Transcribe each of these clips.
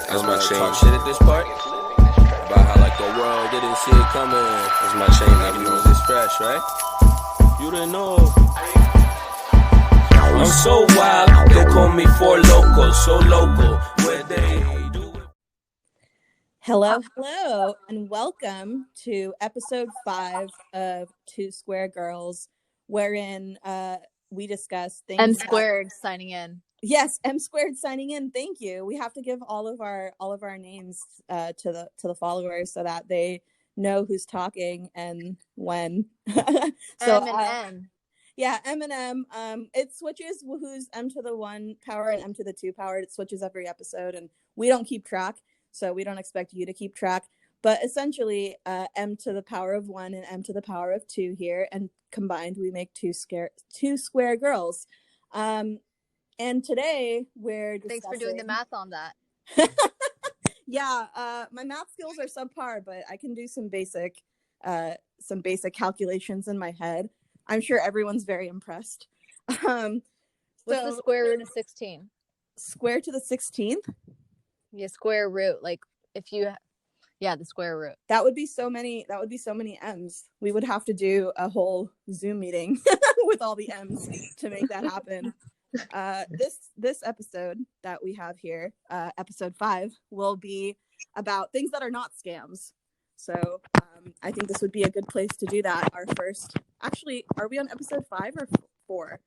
That's my chain. Talk shit at this part about how like the world didn't see it coming. That's my chain. Now you know this fresh, right? You didn't know. I'm so wild. They call me for local, so local. Where they do it. Hello, and welcome to episode 5 of Two Square Girls, wherein we discuss things. M squared signing in. Yes, M squared signing in. Thank you. We have to give all of our names to the followers so that they know who's talking and when. So M and N. Yeah, M and M. It switches who's M to the 1 power and M to the 2 power. It switches every episode, and we don't keep track, so we don't expect you to keep track. But essentially, M to the power of 1 and M to the power of 2 here, and combined we make two square girls. And today we're discussing... Thanks for doing the math on that. Yeah, my math skills are subpar, but I can do some basic calculations in my head. I'm sure everyone's very impressed. What's the square root of 16? Square to the 16th? Yeah, square root. Like if you, the square root. That would be so many M's. We would have to do a whole Zoom meeting with all the M's to make that happen. This episode that we have here, episode 5, will be about things that are not scams. So I think this would be a good place to do that. Our first, actually, are we on episode 5 or 4?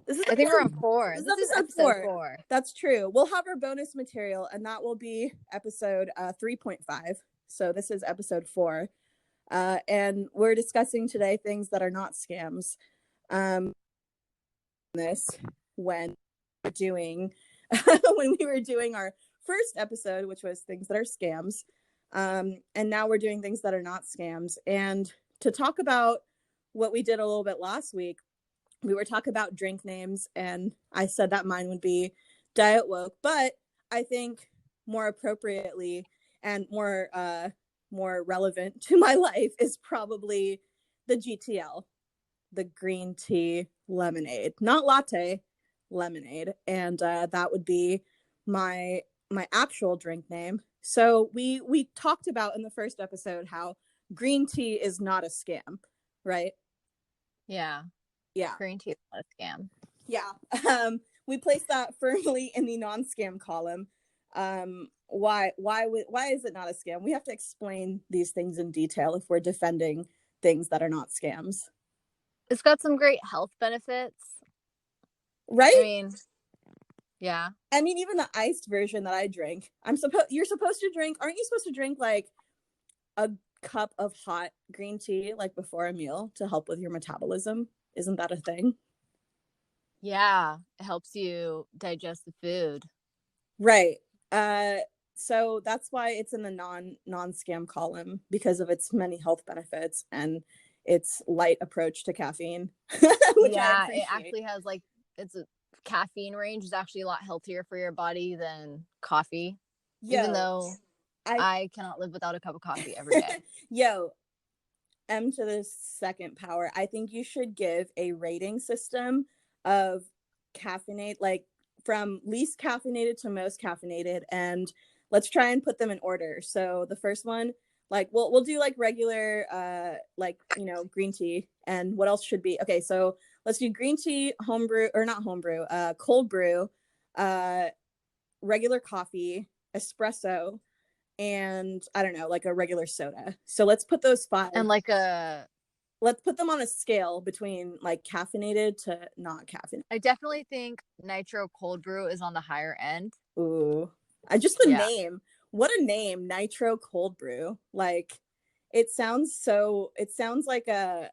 I think we're on 4. This is episode 4. That's true. We'll have our bonus material, and that will be episode 3.5. So this is episode 4. And we're discussing today things that are not scams. This when we were doing our first episode, which was things that are scams. And now we're doing things that are not scams. And to talk about what we did a little bit last week, we were talking about drink names, and I said that mine would be Diet Woke, but I think more appropriately and more relevant to my life is probably the GTL, the green tea lemonade, not latte, lemonade. And that would be my actual drink name. So we talked about in the first episode how green tea is not a scam, right? Yeah. Green tea is not a scam. Yeah. We placed that firmly in the non-scam column. Why is it not a scam? We have to explain these things in detail if we're defending things that are not scams. It's got some great health benefits. Right? I mean, yeah. I mean, even the iced version that I drink, aren't you supposed to drink like a cup of hot green tea like before a meal to help with your metabolism? Isn't that a thing? Yeah, it helps you digest the food. Right. So that's why it's in the non-scam column, because of its many health benefits and its light approach to caffeine. Which yeah, it actually has its caffeine range is actually a lot healthier for your body than coffee. Even though I cannot live without a cup of coffee every day. M to the 2nd power. I think you should give a rating system of caffeinate, like from least caffeinated to most caffeinated, and let's try and put them in order. So the first one, like we'll do like regular green tea, and what else should be okay. So let's do green tea, cold brew, regular coffee, espresso, and I don't know, like a regular soda. So let's put those 5. And let's put them on a scale between like caffeinated to not caffeinated. I definitely think nitro cold brew is on the higher end. Ooh. Name. What a name, nitro cold brew. Like it sounds like a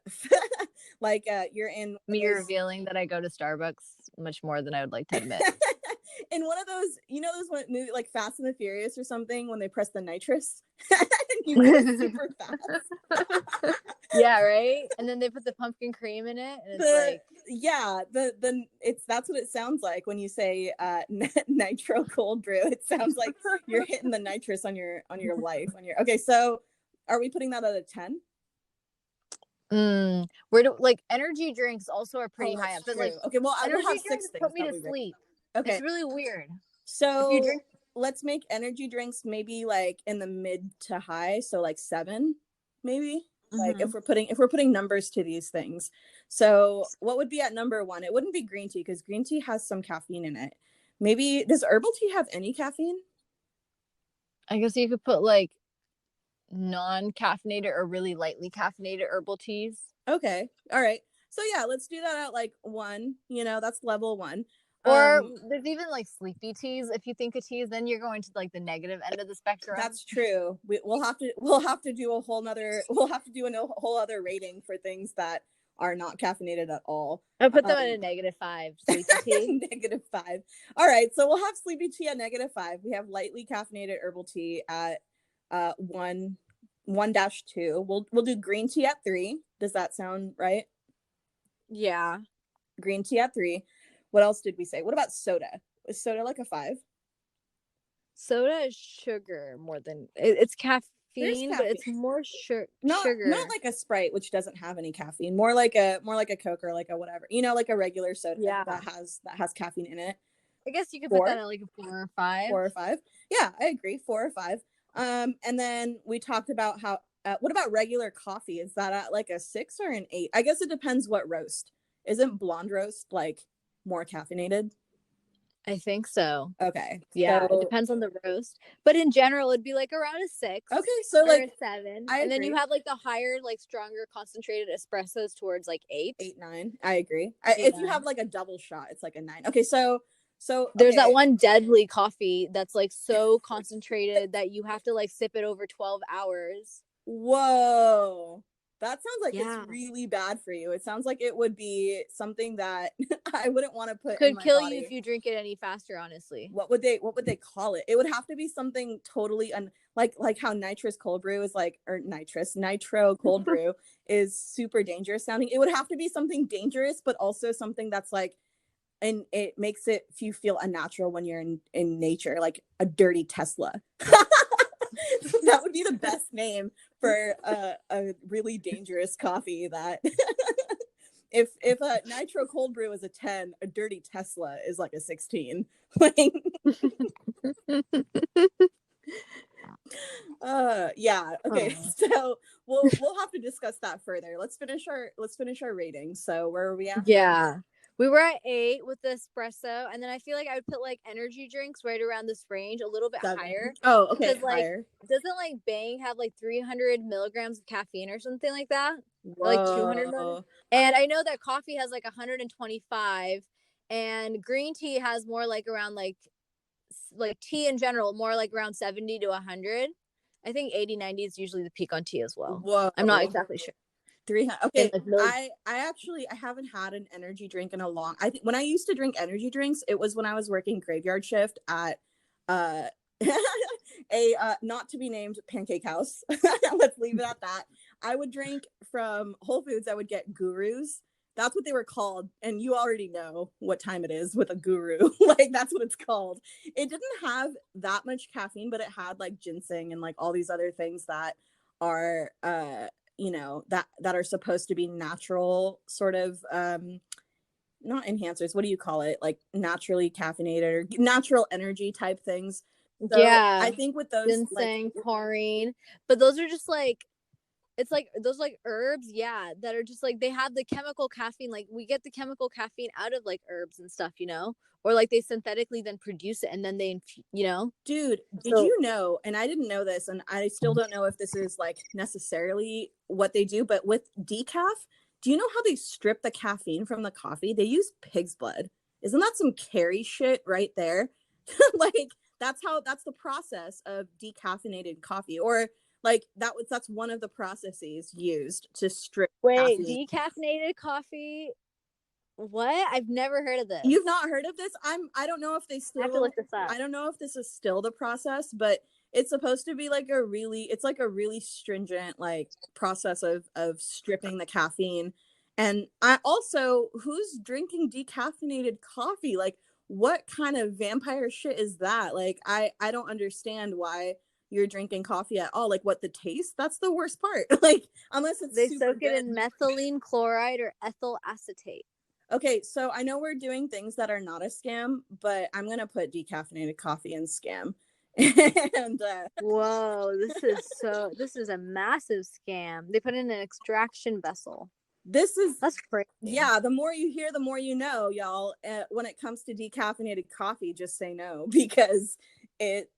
you're in me revealing that I go to Starbucks much more than I would like to admit. In one of those, those movies like Fast and the Furious or something, when they press the nitrous and you go super fast. Yeah, right. And then they put the pumpkin cream in it, and that's what it sounds like when you say nitro cold brew. It sounds like you're hitting the nitrous on your life. Okay. So, are we putting that at a 10? Energy drinks also are pretty high up. But okay, well, I will have 6 things. Put me to sleep. Okay, it's really weird. So let's make energy drinks maybe like in the mid to high, so like 7 maybe. Like if we're putting numbers to these things. So what would be at number 1? It wouldn't be green tea because green tea has some caffeine in it. Maybe does herbal tea have any caffeine? I guess you could put like non-caffeinated or really lightly caffeinated herbal teas. Okay. All right. So yeah, let's do that at like 1. That's level 1. Or there's even like sleepy teas. If you think of teas, then you're going to like the negative end of the spectrum. That's true. We'll have to do a whole other rating for things that are not caffeinated at all. I put them at a -5 sleepy tea. -5. All right, so we'll have sleepy tea at -5. We have lightly caffeinated herbal tea at 1-2. We'll do green tea at 3. Does that sound right? Yeah. Green tea at 3. What else did we say? What about soda? Is soda like a 5? Soda is sugar more than it's caffeine, but it's more sugar. Not like a Sprite, which doesn't have any caffeine. More like a Coke or like a whatever. Like a regular soda that has caffeine in it. I guess you could put that at like a 4 or 5. 4 or 5. Yeah, I agree. 4 or 5. And then we talked about how. What about regular coffee? Is that at like a 6 or an 8? I guess it depends what roast. Isn't blonde roast like more caffeinated? I think so. Okay. Yeah, it depends on the roast. But in general, it'd be like around a 6. Okay, so like a 7. And then you have like the higher, like stronger concentrated espressos towards like 8. 8, 9. I agree. If you have like a double shot, it's like a 9. Okay, so there's that one deadly coffee that's like so concentrated that you have to like sip it over 12 hours. Whoa. That sounds like it's really bad for you. It sounds like it would be something that I wouldn't want to put in my kill body. you if you drink it any faster, honestly. What would they call it? It would have to be something totally like how nitrous cold brew is like, or nitro cold brew is super dangerous sounding. It would have to be something dangerous, but also something that's like, and it makes you feel unnatural when you're in nature, like a dirty Tesla. That would be the best name for a really dangerous coffee. That if a nitro cold brew is a 10, a dirty Tesla is like a 16. Like, yeah. Okay. So we'll have to discuss that further. Let's finish our rating. So where are we at? Yeah. We were at 8 with the espresso, and then I feel like I would put like energy drinks right around this range, a little bit 7. higher. Oh, okay. Because like, higher. doesn't like Bang have like 300 milligrams of caffeine or something like that? Whoa. Like 200 milligrams? And I know that coffee has like 125, and green tea has more like around like tea in general, more like around 70 to 100. I think 80, 90 is usually the peak on tea as well. Whoa. I'm not exactly sure. 300. Okay, I haven't had an energy drink in a long. I think when I used to drink energy drinks, it was when I was working graveyard shift at a not to be named pancake house. Let's leave it at that. I would drink from Whole Foods. I would get Gurus. That's what they were called, and you already know what time it is with a Guru. Like, that's what it's called. It didn't have that much caffeine, but it had like ginseng and like all these other things that are that are supposed to be natural sort of not enhancers, what do you call it, like naturally caffeinated or natural energy type things. So yeah, I think with those ginseng, taurine, but those are just like, it's like those like herbs, that are just like, they have the chemical caffeine. Like we get the chemical caffeine out of like herbs and stuff, or like they synthetically then produce it and then they, Dude, did you know, and I didn't know this, and I still don't know if this is like necessarily what they do, but with decaf, do you know how they strip the caffeine from the coffee? They use pig's blood. Isn't that some Carrie shit right there? Like that's the process of decaffeinated coffee, or like that's one of the processes used to strip caffeine. Decaffeinated coffee. What? I've never heard of this. You've not heard of this? I don't know if they still I have to look this up. I don't know if this is still the process, but it's supposed to be like a really stringent like process of stripping the caffeine. And I also, who's drinking decaffeinated coffee? Like, what kind of vampire shit is that? Like, I don't understand why you're drinking coffee at all. Like, what, the taste? That's the worst part. Like, unless it's they soak it in methylene chloride or ethyl acetate. Okay, so I know we're doing things that are not a scam, but I'm going to put decaffeinated coffee in scam. And Whoa, this is a massive scam. They put in an extraction vessel. That's crazy. Yeah, the more you hear, the more you know, y'all. When it comes to decaffeinated coffee, just say no, because it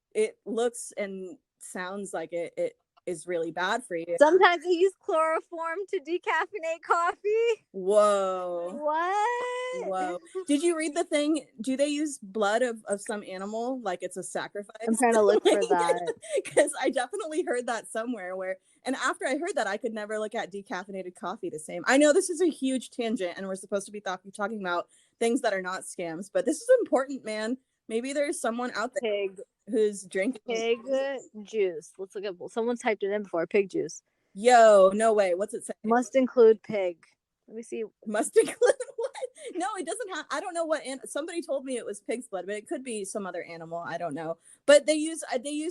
looks and sounds like it is really bad for you. Sometimes they use chloroform to decaffeinate coffee. Whoa. What? Whoa. Did you read the thing? Do they use blood of some animal like it's a sacrifice? I'm trying to look for that. Because I definitely heard that somewhere where, and after I heard that, I could never look at decaffeinated coffee the same. I know this is a huge tangent and we're supposed to be talking about things that are not scams, but this is important, man. Maybe there's someone out there Pig who's drinking pig juice. Let's look at. Someone typed it in before. Pig juice Yo, no way. What's it say? must include pig. Let me see. Must include what? No, it doesn't have. I don't know what. Somebody told me it was pig's blood, but it could be some other animal. I don't know. But they use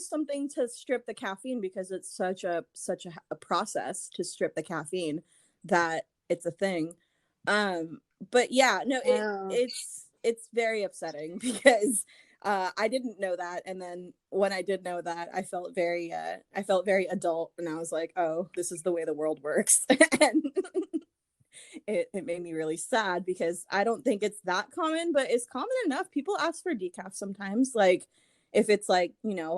something to strip the caffeine because it's such a process to strip the caffeine that it's a thing. But yeah, no, it's very upsetting because I didn't know that, and then when I did know that, I felt very adult, and I was like, oh, this is the way the world works, and it made me really sad because I don't think it's that common, but it's common enough. People ask for decaf sometimes, like if it's like,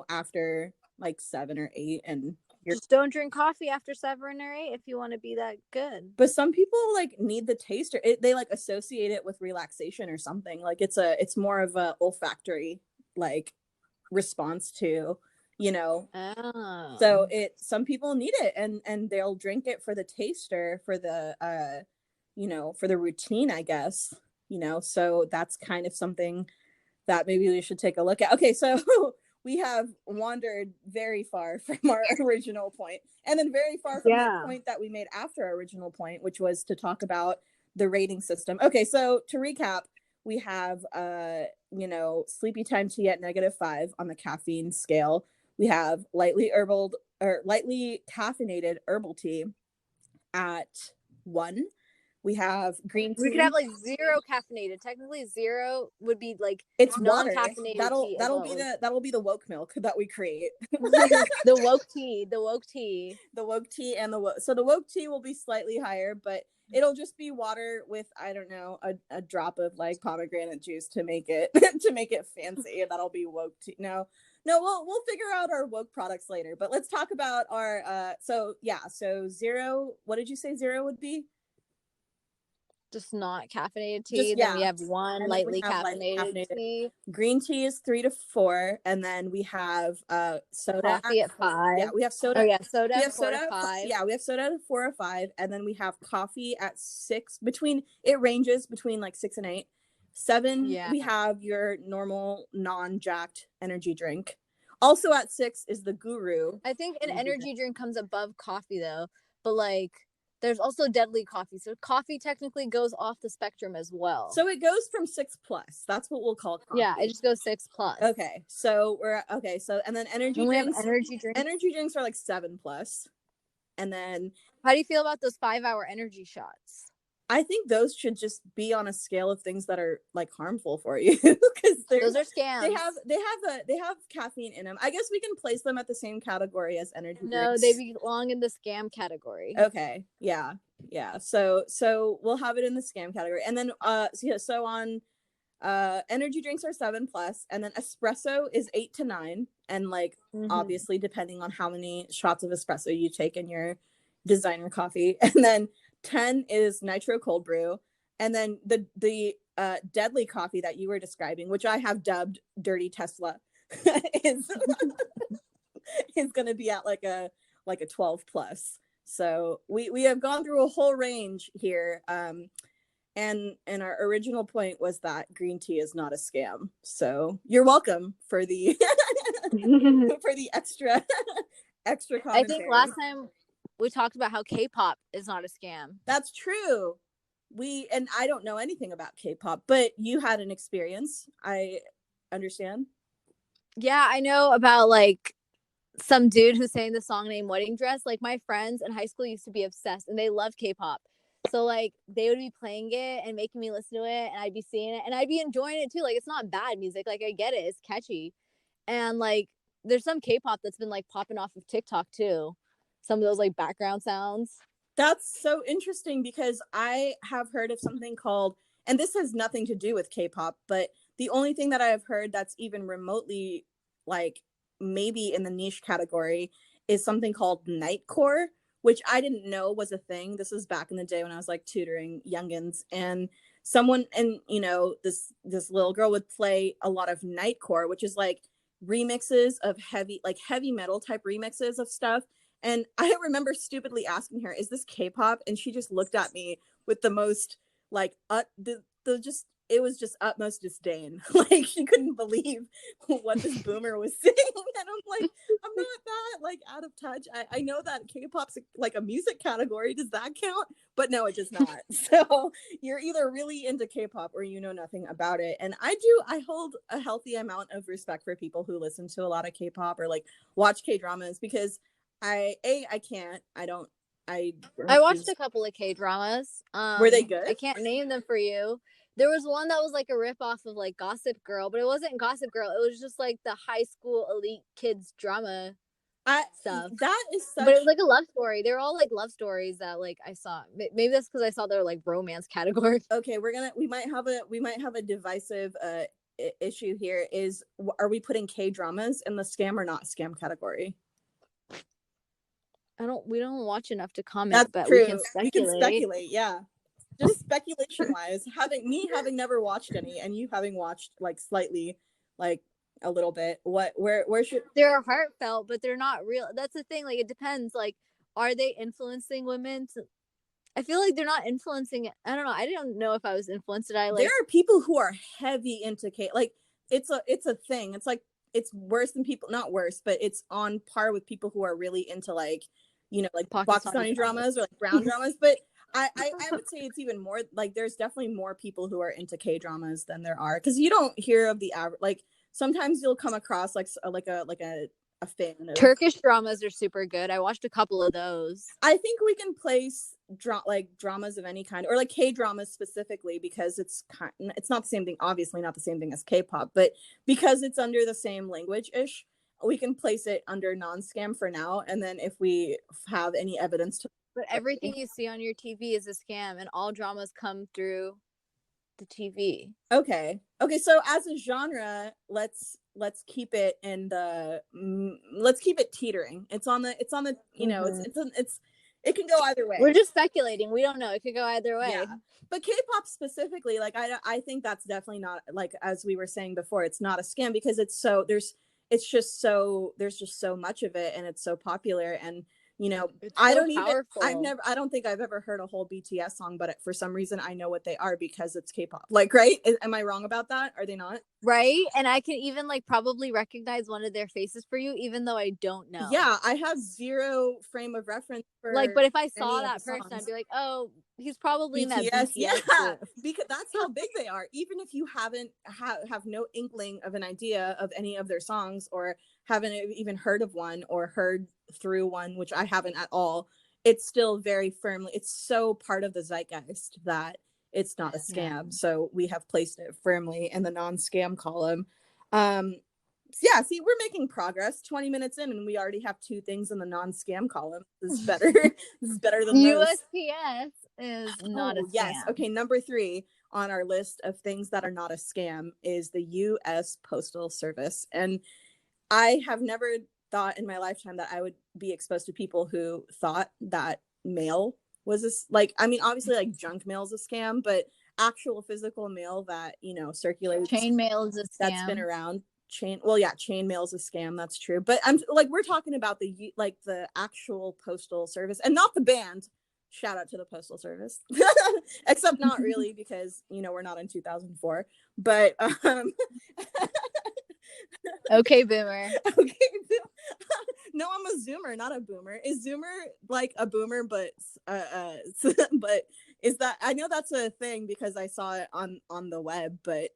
after like 7 or 8 and just don't drink coffee after 7 or 8 if you want to be that good. But some people like need the taste, or they like associate it with relaxation or something. Like it's more of a olfactory like response to, Oh. So some people need it and they'll drink it for the taste or for the for the routine, I guess. So that's kind of something that maybe we should take a look at. Okay, so we have wandered very far from our original point, and then very far from the point that we made after our original point, which was to talk about the rating system. Okay, so to recap, we have sleepy time tea at -5 on the caffeine scale. We have lightly caffeinated herbal tea at 1. We have green tea. We could have like 0 caffeinated. Technically, 0 would be like it's non-caffeinated tea. That'll be the woke milk that we create. The woke tea, and the woke tea will be slightly higher, but it'll just be water with, I don't know, a drop of like pomegranate juice to make it fancy, and that'll be woke tea. No, we'll figure out our woke products later. But let's talk about our so 0. What did you say 0 would be? Just not caffeinated tea. Then we have 1 lightly caffeinated tea. Green tea is 3 to 4, and then we have soda. Coffee at 5. Yeah, we have soda. Oh yeah, soda. We have 4 soda to 5. Yeah, we have soda at 4 or 5, and then we have coffee at 6. It ranges between like 6 and 8. 7. Yeah. We have your normal non-jacked energy drink. Also at 6 is the Guru. I think an energy drink comes above coffee though, but like there's also deadly coffee. So coffee technically goes off the spectrum as well. So it goes from 6+. That's what we'll call coffee. Yeah, it just goes 6+. Okay. So and then energy drinks. Energy drinks are like 7+. And then how do you feel about those 5-hour energy shots? I think those should just be on a scale of things that are like harmful for you, because those are scams. They have caffeine in them. I guess we can place them at the same category as energy drinks. No, they belong in the scam category. Okay, yeah. So we'll have it in the scam category, and then so on energy drinks are 7+, and then espresso is 8 to 9, and like obviously depending on how many shots of espresso you take in your designer coffee, and then 10 is nitro cold brew, and then the deadly coffee that you were describing, which I have dubbed Dirty Tesla, is going to be at like a 12+. So we have gone through a whole range here, and our original point was that green tea is not a scam. So you're welcome for the for the extra commentary. I think last time we talked about how K-pop is not a scam. That's true. And I don't know anything about K-pop, but you had an experience. I understand. Yeah, I know about like some dude who sang the song named Wedding Dress. Like my friends in high school used to be obsessed, and they love K-pop. So like they would be playing it and making me listen to it, and I'd be seeing it and I'd be enjoying it too. Like it's not bad music. Like I get it. It's catchy. And like there's some K-pop that's been like popping off of TikTok too. Some of those like background sounds. That's so interesting because I have heard of something called, and this has nothing to do with K-pop, but the only thing that I have heard that's even remotely like maybe in the niche category is something called nightcore, which I didn't know was a thing. This was back in the day when I was like tutoring youngins, and someone, and this little girl would play a lot of nightcore, which is like remixes of heavy metal type remixes of stuff. And I remember stupidly asking her, "Is this K-pop?" And she just looked at me with the most like the just it was just utmost disdain. Like she couldn't believe what this boomer was saying. And I'm like, I'm not that like out of touch. I know that K-pop's like a music category. Does that count? But no, it does not. So you're either really into K-pop or you know nothing about it. And I hold a healthy amount of respect for people who listen to a lot of K-pop or like watch K-dramas, because I can't. I watched a couple of K-dramas. Were they good? I can't name them for you. There was one that was like a ripoff of like Gossip Girl, but it wasn't Gossip Girl. It was just like the high school elite kids drama stuff. That is such. But it was like a love story. They were all like love stories that like I saw. Maybe that's because I saw their like romance category. Okay, we might have a divisive issue here. Are we putting K-dramas in the scam or not scam category? We don't watch enough to comment. That's but true. We can speculate. Yeah, just speculation wise. having never watched any, and you having watched like slightly, like a little bit. Where should they're heartfelt, but they're not real. That's the thing. Like it depends. Like, are they influencing women? I feel like they're not influencing. I don't know. I didn't know if I was influenced. There are people who are heavy into K. Like it's a thing. It's like it's worse than people. Not worse, but it's on par with people who are really into like like Pakistani dramas or like brown dramas. But I would say it's even more like there's definitely more people who are into K dramas than there are, because you don't hear of the average. Like sometimes you'll come across like a fan of Turkish dramas are super good. I watched a couple of those. I think we can place dramas of any kind, or like K dramas specifically, because it's not the same thing. Obviously, not the same thing as K-pop, but because it's under the same language ish, we can place it under non-scam for now. And then if we have any evidence to, but everything you see on your TV is a scam, and all dramas come through the TV. Okay. So as a genre, let's keep it in the let's keep it teetering. It's on the it can go either way. We're just speculating. We don't know. It could go either way. Yeah. But K-pop specifically, like I think that's definitely not, like as we were saying before, it's not a scam, because there's just so much of it, and it's so popular, and it's I don't think I've ever heard a whole BTS song, but for some reason I know what they are because it's K-pop. Like, right? Am I wrong about that? Are they not? Right? And I can even like probably recognize one of their faces for you, even though I don't know. Yeah, I have zero frame of reference for like, but if I saw that person, I'd be like, oh, he's probably BTS, in that BTS. Yeah, because that's how big they are. Even if you haven't have no inkling of an idea of any of their songs, or haven't even heard of one or heard through one, which I haven't at all, it's still very firmly, it's so part of the zeitgeist that it's not a scam. Yeah. So we have placed it firmly in the non-scam column. Yeah, see, we're making progress. 20 minutes in, and we already have 2 things in the non-scam column. This is better. This is better than USPS is not a scam. Yes. Okay, number 3 on our list of things that are not a scam is the U.S. Postal Service. And I have never thought in my lifetime that I would be exposed to people who thought that mail was obviously like junk mail is a scam, but actual physical mail that circulates, chain mail is a scam that's been around. Chain mail is a scam. That's true. But I'm like, we're talking about the actual postal service, and not the band. Shout out to the Postal Service, except not really, because we're not in 2004. But okay, boomer. Okay, no, I'm a Zoomer, not a boomer. Is Zoomer like a boomer, but but is that, I know that's a thing because I saw it on the web, but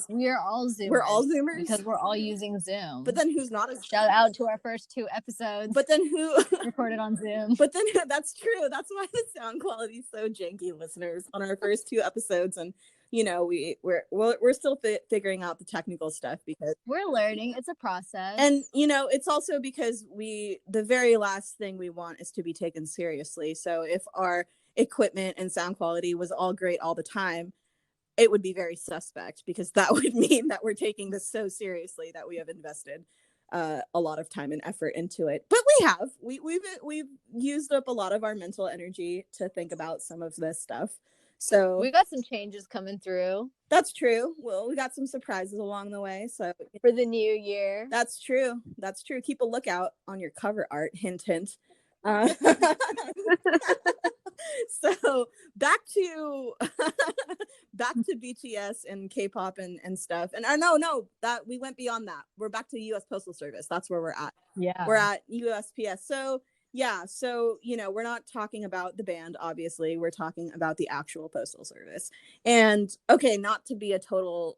we're all Zoomers. We're all Zoomers because we're all using Zoom. But then who's not a shout out to our first 2 episodes? But then who recorded on Zoom? But then that's true. That's why the sound quality is so janky, listeners, on our first 2 episodes. And we're still figuring out the technical stuff because we're learning. It's a process. And it's also because the very last thing we want is to be taken seriously. So if our equipment and sound quality was all great all the time, it would be very suspect, because that would mean that we're taking this so seriously that we have invested a lot of time and effort into it. But we've used up a lot of our mental energy to think about some of this stuff. So we got some changes coming through. That's true. Well, we got some surprises along the way. So for the new year. That's true. Keep a lookout on your cover art. Hint, hint. So back to BTS and K-pop and stuff. And no, that we went beyond that. We're back to U.S. Postal Service. That's where we're at. Yeah. We're at USPS. So yeah, so we're not talking about the band, obviously. We're talking about the actual Postal Service. And okay, not to be a total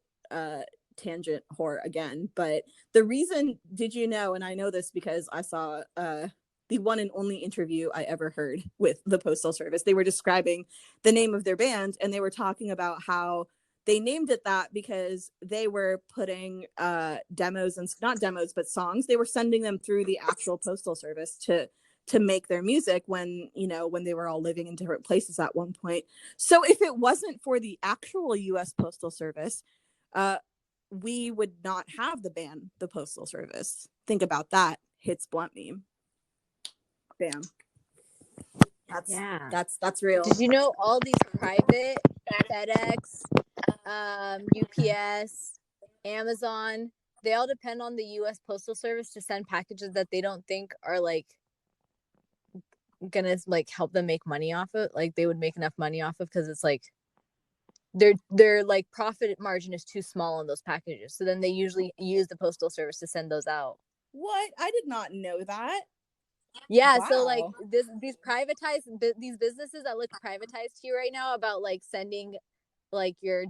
tangent whore again, but the reason, did you know, and I know this because I saw the one and only interview I ever heard with the Postal Service. They were describing the name of their band, and they were talking about how they named it that because they were putting demos, and not demos, but songs. They were sending them through the actual Postal Service to make their music when they were all living in different places at one point. So if it wasn't for the actual U.S. Postal Service, we would not have the band, the Postal Service. Think about that. Hits blunt meme. Bam. That's real. Did you know all these private FedEx, UPS, Amazon, they all depend on the U.S. Postal Service to send packages that they don't think are gonna help them make money off of, they would make enough money off of, because it's their profit margin is too small on those packages, so then they usually use the Postal Service to send those out. What? I did not know that. Yeah. Wow. So these privatized these businesses that look privatized to you right now about sending your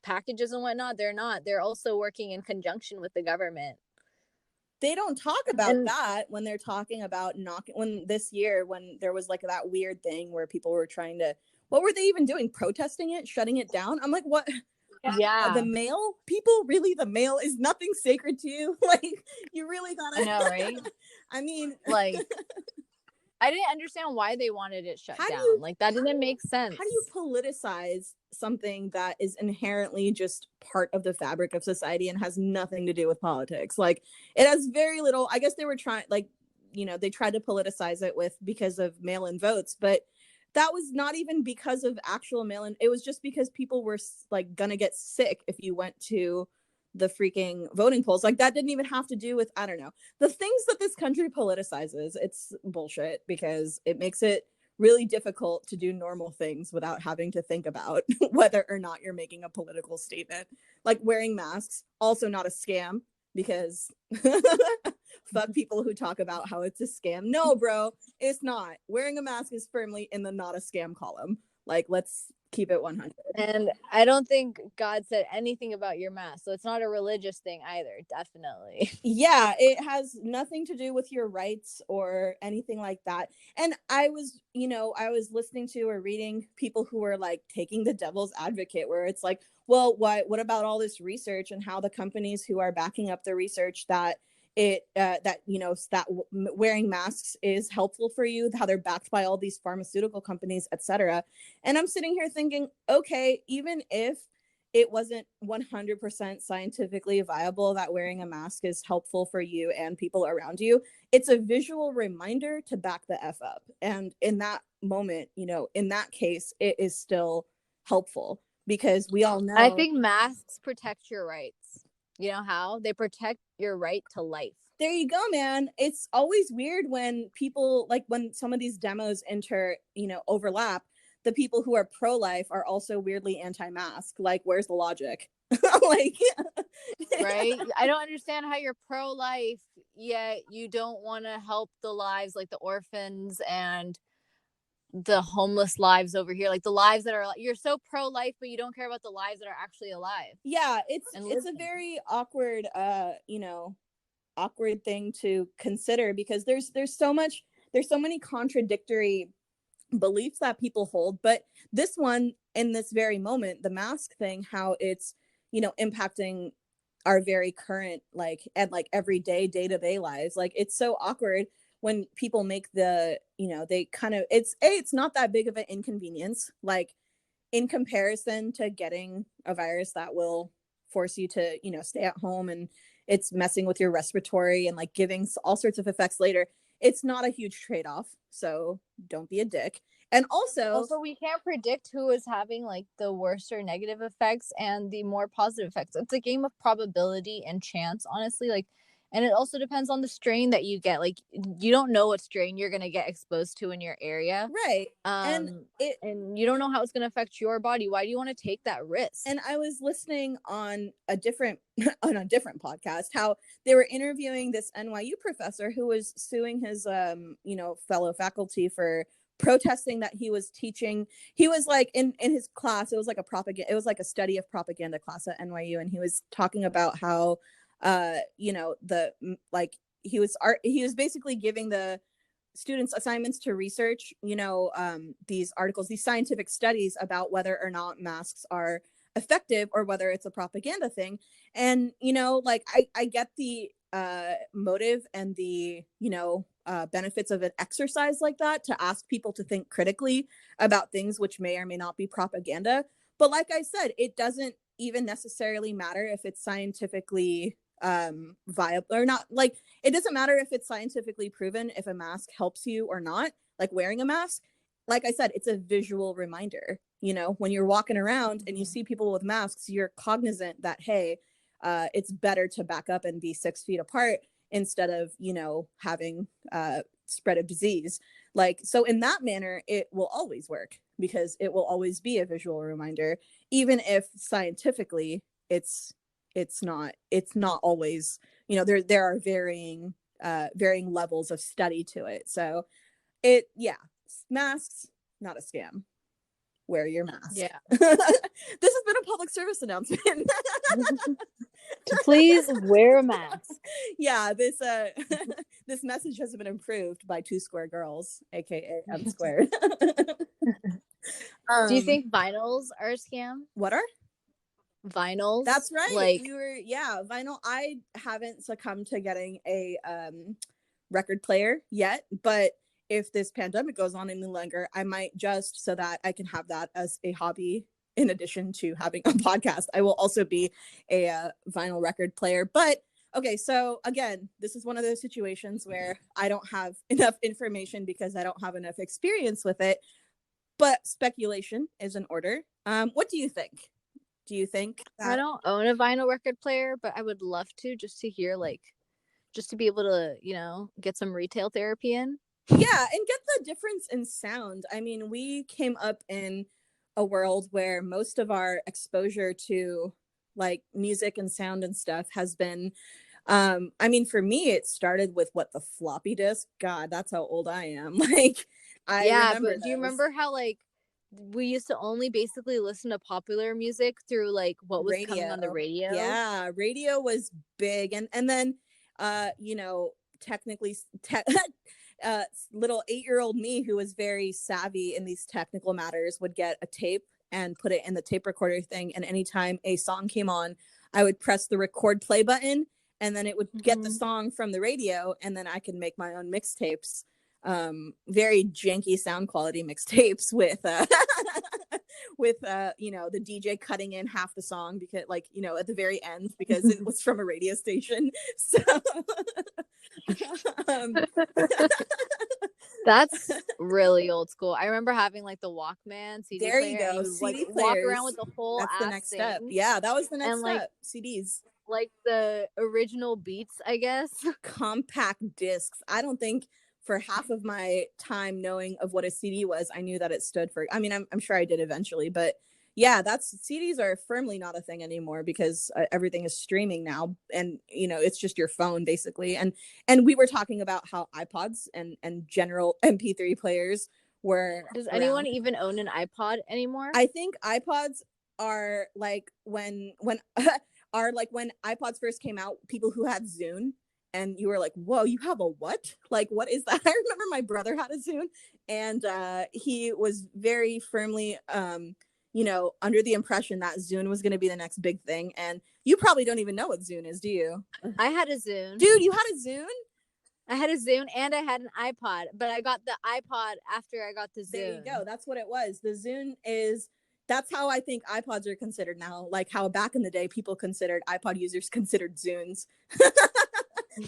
packages and whatnot, they're not. They're also working in conjunction with the government. They don't talk about that when they're talking about when this year, when there was that weird thing where people were trying to, what were they even doing? Protesting it, shutting it down? I'm like, what? Yeah. The mail? People, really, the mail is nothing sacred to you? You really gotta. I know, right? I mean, I didn't understand why they wanted it shut down. That didn't make sense. How do you politicize something that is inherently just part of the fabric of society and has nothing to do with politics? It has very little. I guess they were trying, they tried to politicize it because of mail-in votes, but that was not even because of actual mail-in. It was just because people were gonna get sick if you went to the freaking voting polls. That didn't even have to do with, I don't know, the things that this country politicizes. It's bullshit, because it makes it really difficult to do normal things without having to think about whether or not you're making a political statement. Wearing masks, also not a scam, because fuck people who talk about how it's a scam. No, bro, it's not. Wearing a mask is firmly in the not a scam column. Let's keep it 100. And I don't think God said anything about your mask, so it's not a religious thing either. Definitely. Yeah, it has nothing to do with your rights or anything like that. And I was listening to or reading people who were taking the devil's advocate, where it's well, what about all this research and how the companies who are backing up the research that wearing masks is helpful for you, how they're backed by all these pharmaceutical companies, etc. And I'm sitting here thinking, okay, even if it wasn't 100% scientifically viable that wearing a mask is helpful for you and people around you, it's a visual reminder to back the F up. And in that moment, in that case, it is still helpful, because we all know. I think masks protect your rights. You know how? They protect your right to life. There you go, man. It's always weird when people, when some of these demos overlap, the people who are pro-life are also weirdly anti-mask. Where's the logic? Right? I don't understand how you're pro-life, yet you don't want to help the lives, the orphans and the homeless lives over here, the lives that are, you're so pro-life, but you don't care about the lives that are actually alive. Yeah, it's a very awkward awkward thing to consider, because there's so many contradictory beliefs that people hold. But this one, in this very moment, the mask thing, how it's, impacting our very current, like, and like everyday day-to-day lives. Like, it's so awkward when people make they kind of, it's not that big of an inconvenience, like, in comparison to getting a virus that will force you to, stay at home, and it's messing with your respiratory and like giving all sorts of effects later. It's not a huge trade-off, so don't be a dick. And also we can't predict who is having like the worst or negative effects and the more positive effects. It's a game of probability and chance, honestly. Like, and it also depends on the strain that you get. Like, you don't know what strain you're gonna get exposed to in your area, right. And you don't know how it's gonna affect your body. Why do you want to take that risk? And I was listening on a different podcast, how they were interviewing this NYU professor who was suing his fellow faculty for protesting that he was teaching. He was like in his class, it was like a study of propaganda class at NYU, and he was talking about how he was basically giving the students assignments to research, these articles, these scientific studies about whether or not masks are effective or whether it's a propaganda thing. And, like, I get the motive and the, benefits of an exercise like that, to ask people to think critically about things which may or may not be propaganda. But like I said, it doesn't even necessarily matter if it's scientifically viable or not. Like, it doesn't matter if it's scientifically proven if a mask helps you or not. Like, wearing a mask, like I said, it's a visual reminder. When you're walking around and you see people with masks, you're cognizant that, hey, it's better to back up and be 6 feet apart instead of having spread of disease. Like, so in that manner, it will always work, because it will always be a visual reminder, even if scientifically it's not always, there are varying levels of study to it. So masks, not a scam. Wear your mask. Yeah. This has been a public service announcement. Please wear a mask. Yeah, this this message has been improved by Two Square Girls, aka M Squared. Do you think vinyls are a scam? What are vinyls? That's right. Like, vinyl. I haven't succumbed to getting a record player yet, but if this pandemic goes on any longer, I might, just so that I can have that as a hobby in addition to having a podcast. I will also be a vinyl record player. But okay, so again, this is one of those situations where I don't have enough information because I don't have enough experience with it. But speculation is in order. What do you think? Do you think I don't own a vinyl record player, but I would love to, just to hear, like, just to be able to, get some retail therapy in. Yeah, and get the difference in sound. I mean, we came up in a world where most of our exposure to like music and sound and stuff has been I mean, for me it started with the floppy disk. God, that's how old I am. Like, I remember but do you remember how, like, we used to only basically listen to popular music through like what was coming on the radio? Yeah, radio was big. And then technically little 8-year-old me, who was very savvy in these technical matters, would get a tape and put it in the tape recorder thing, and anytime a song came on, I would press the record play button, and then it would get the song from the radio, and then I could make my own mixtapes. Very janky sound quality mixtapes with the DJ cutting in half the song, because at the very end, because it was from a radio station. So that's really old school. I remember having like the Walkman CD there player. You go. And you would, CD like, players. walk around with the whole That's ass the next thing. step. Yeah, that was the next and, like, step. CDs. Like the original beats, I guess. Compact discs. I don't think for half of my time knowing of what a CD was, I knew that it stood for. I mean, I'm sure I did eventually, but yeah, CDs are firmly not a thing anymore, because everything is streaming now, and it's just your phone basically. And we were talking about how iPods and general MP3 players were. Does anyone even own an iPod anymore? I think iPods are like when iPods first came out, people who had Zune and you were like, whoa, you have a what? Like, what is that? I remember my brother had a Zune, and he was very firmly, under the impression that Zune was going to be the next big thing. And you probably don't even know what Zune is, do you? I had a Zune. Dude, you had a Zune? I had a Zune and I had an iPod, but I got the iPod after I got the Zune. There you go. That's what it was. The Zune that's how I think iPods are considered now. Like how back in the day, people considered iPod users considered Zunes.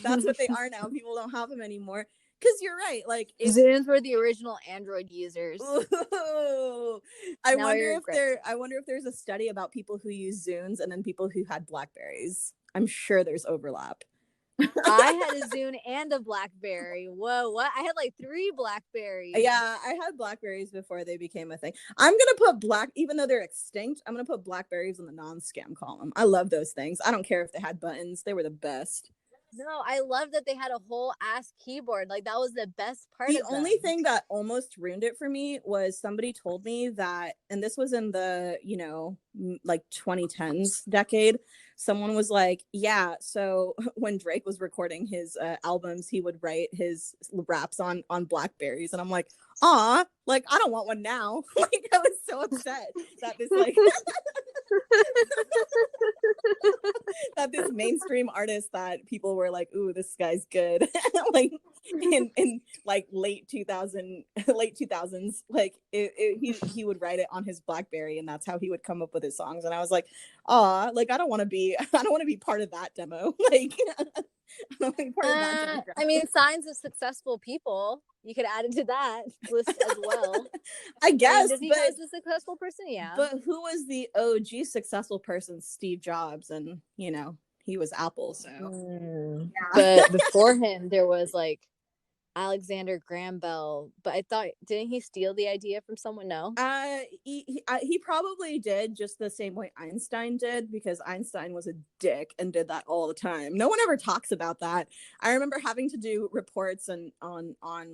That's what they are now. People don't have them anymore. Because you're right. Like Zunes were the original Android users. Ooh, I wonder if there's a study about people who use Zunes and then people who had Blackberries. I'm sure there's overlap. I had a Zune and a Blackberry. Whoa, what? I had like 3 Blackberries. Yeah, I had Blackberries before they became a thing. I'm gonna put even though they're extinct, I'm gonna put Blackberries in the non-scam column. I love those things. I don't care if they had buttons. They were the best. No, I love that they had a whole ass keyboard. Like that was the best part of The them. only thing that almost ruined it for me was somebody told me that, and this was in the, like 2010s decade. Someone was like, yeah, so when Drake was recording his albums, he would write his raps on Blackberries. And I'm like, aw, like, I don't want one now. Like, I was so upset that this, like, that this mainstream artist that people were like, ooh, this guy's good. Like, in like late 2000s, like he would write it on his Blackberry, and that's how he would come up with his songs. And I was like, aw, like I don't want to be part of that demo. Like I don't want to be part of that I mean, signs of successful people. You could add it to that list as well. I guess. Does he know as a successful person? Yeah. But who was the OG successful person? Steve Jobs, and he was Apple. So yeah. But before him, there was like Alexander Graham Bell, but I thought, didn't he steal the idea from someone? No. He probably did, just the same way Einstein did, because Einstein was a dick and did that all the time. No one ever talks about that. I remember having to do reports on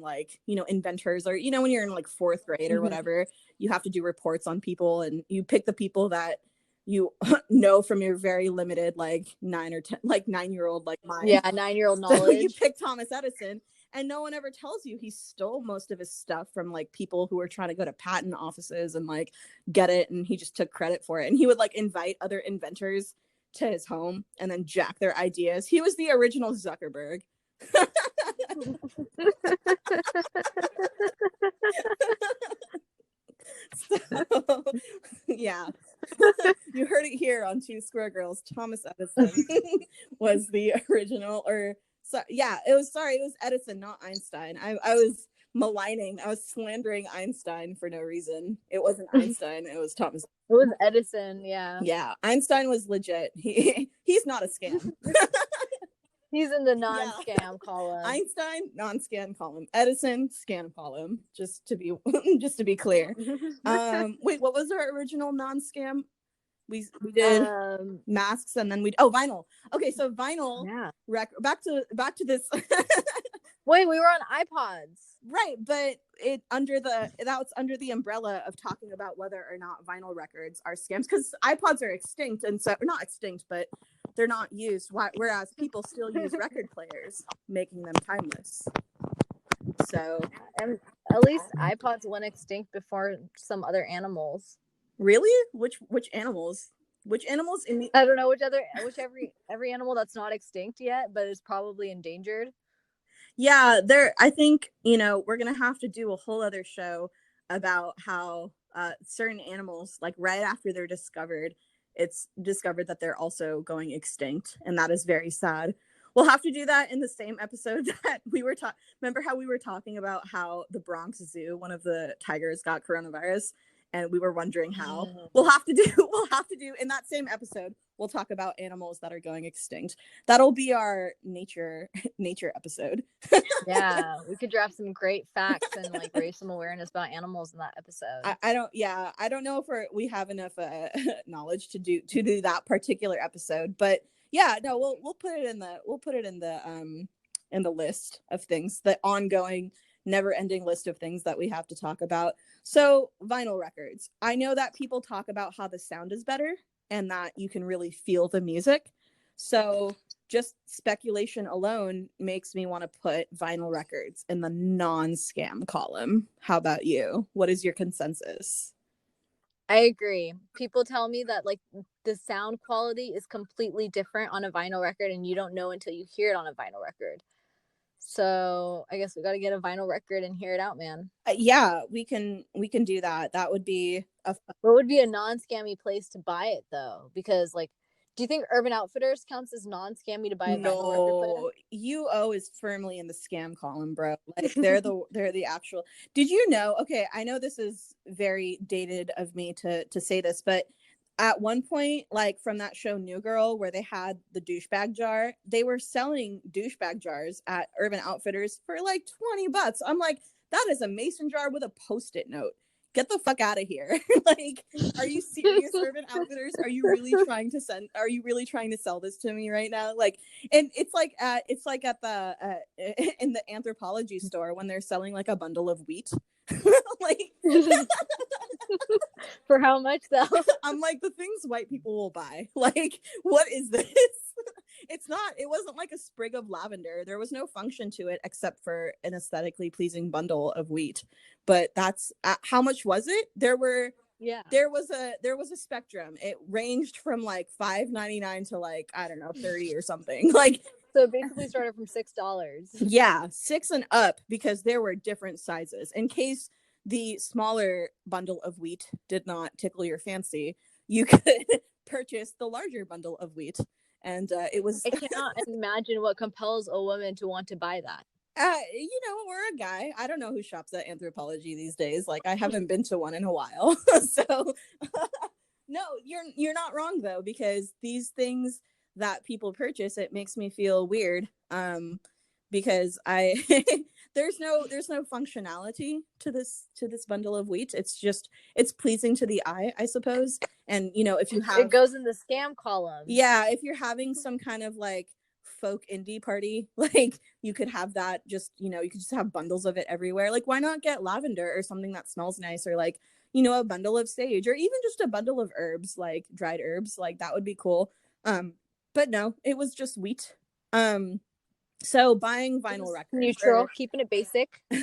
like inventors, or when you're in like 4th grade or whatever, you have to do reports on people, and you pick the people that you know from your very limited like 9-year-old like mind. Yeah, 9-year-old knowledge. So you pick Thomas Edison. And no one ever tells you he stole most of his stuff from like people who were trying to go to patent offices and like get it, and he just took credit for it. And he would like invite other inventors to his home and then jack their ideas. He was the original Zuckerberg. So, yeah. You heard it here on Two Square Girls. Thomas Edison was the original, so yeah, it was Edison, not Einstein. I was slandering Einstein for no reason. It wasn't Einstein, it was Thomas. It was Edison, yeah. Yeah, Einstein was legit. He's not a scam. He's in the non-scam column. Einstein, non-scam column. Edison, scam column. Just to be clear. Wait, what was our original non-scam? We did masks, and then vinyl. Okay, so vinyl. Yeah. Back to this. Wait, we were on iPods. Right, but that's under the umbrella of talking about whether or not vinyl records are scams, because iPods are extinct, and so not extinct, but they're not used. Whereas people still use record players, making them timeless. So, and at least iPods went extinct before some other animals. Really? Which animals? Which animals in I don't know every animal that's not extinct yet, but is probably endangered. Yeah, I think, we're going to have to do a whole other show about how certain animals, like right after they're discovered, it's discovered that they're also going extinct. And that is very sad. We'll have to do that in the same episode that we were remember how we were talking about how the Bronx Zoo, one of the tigers, got coronavirus? And we were wondering how. We'll have to do in that same episode, we'll talk about animals that are going extinct. That'll be our nature episode. Yeah, we could drop some great facts and like raise some awareness about animals in that episode. I don't know if we have enough knowledge to do that particular episode, but yeah, no, we'll put it in the list of things, the ongoing never-ending list of things that we have to talk about. So vinyl records, I know that people talk about how the sound is better and that you can really feel the music. So just speculation alone makes me want to put vinyl records in the non-scam column. How about you? What is your consensus? I agree. People tell me that like the sound quality is completely different on a vinyl record and you don't know until you hear it on a vinyl record. So I guess we got to get a vinyl record and hear it out, man. Yeah, we can do that. That would be a What would be a non-scammy place to buy it though? Because like, do you think Urban Outfitters counts as non-scammy to buy a vinyl record player? no. UO is firmly in the scam column, bro. Like they're the actual. Did you know? Okay, I know this is very dated of me to say this, but at one point, like from that show New Girl, where they had the douchebag jar, they were selling douchebag jars at Urban Outfitters for like $20. I'm like, that is a mason jar with a post-it note. Get the fuck out of here. Like, are you serious, Urban Outfitters? Are you really trying to sell this to me right now? Like, and it's like at the in the anthropology store when they're selling like a bundle of wheat. Like, For how much though? I'm like, the things white people will buy. Like, what is this? It wasn't like a sprig of lavender. There was no function to it except for an aesthetically pleasing bundle of wheat. But that's how much was it? Yeah. There was a spectrum. It ranged from like $5.99 to like, I don't know, 30 or something. Like, So it basically started from $6. yeah, 6 and up, because there were different sizes. In case the smaller bundle of wheat did not tickle your fancy, you could purchase the larger bundle of wheat. And it was, I cannot imagine what compels a woman to want to buy that. or a guy. I don't know who shops at Anthropology these days. Like, I haven't been to one in a while. So no, you're not wrong though, because these things that people purchase, it makes me feel weird. Because I there's no functionality to this bundle of wheat. It's pleasing to the eye, I suppose. And if you have, It goes in the scam column. yeah, if you're having some kind of like folk indie party, like you could have that, just you could just have bundles of it everywhere. Like, why not get lavender or something that smells nice, or like a bundle of sage, or even just a bundle of herbs, like dried herbs, like that would be cool. But no, it was just wheat. So buying vinyl records, Neutral, keeping it basic. okay,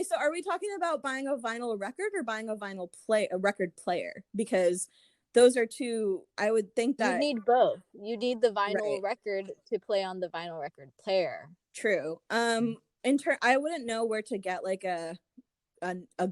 so are we talking about buying a vinyl record or buying a record player? Because those are two, I would think that you need both. You need the vinyl right. record to play on the vinyl record player. True. I wouldn't know where to get like a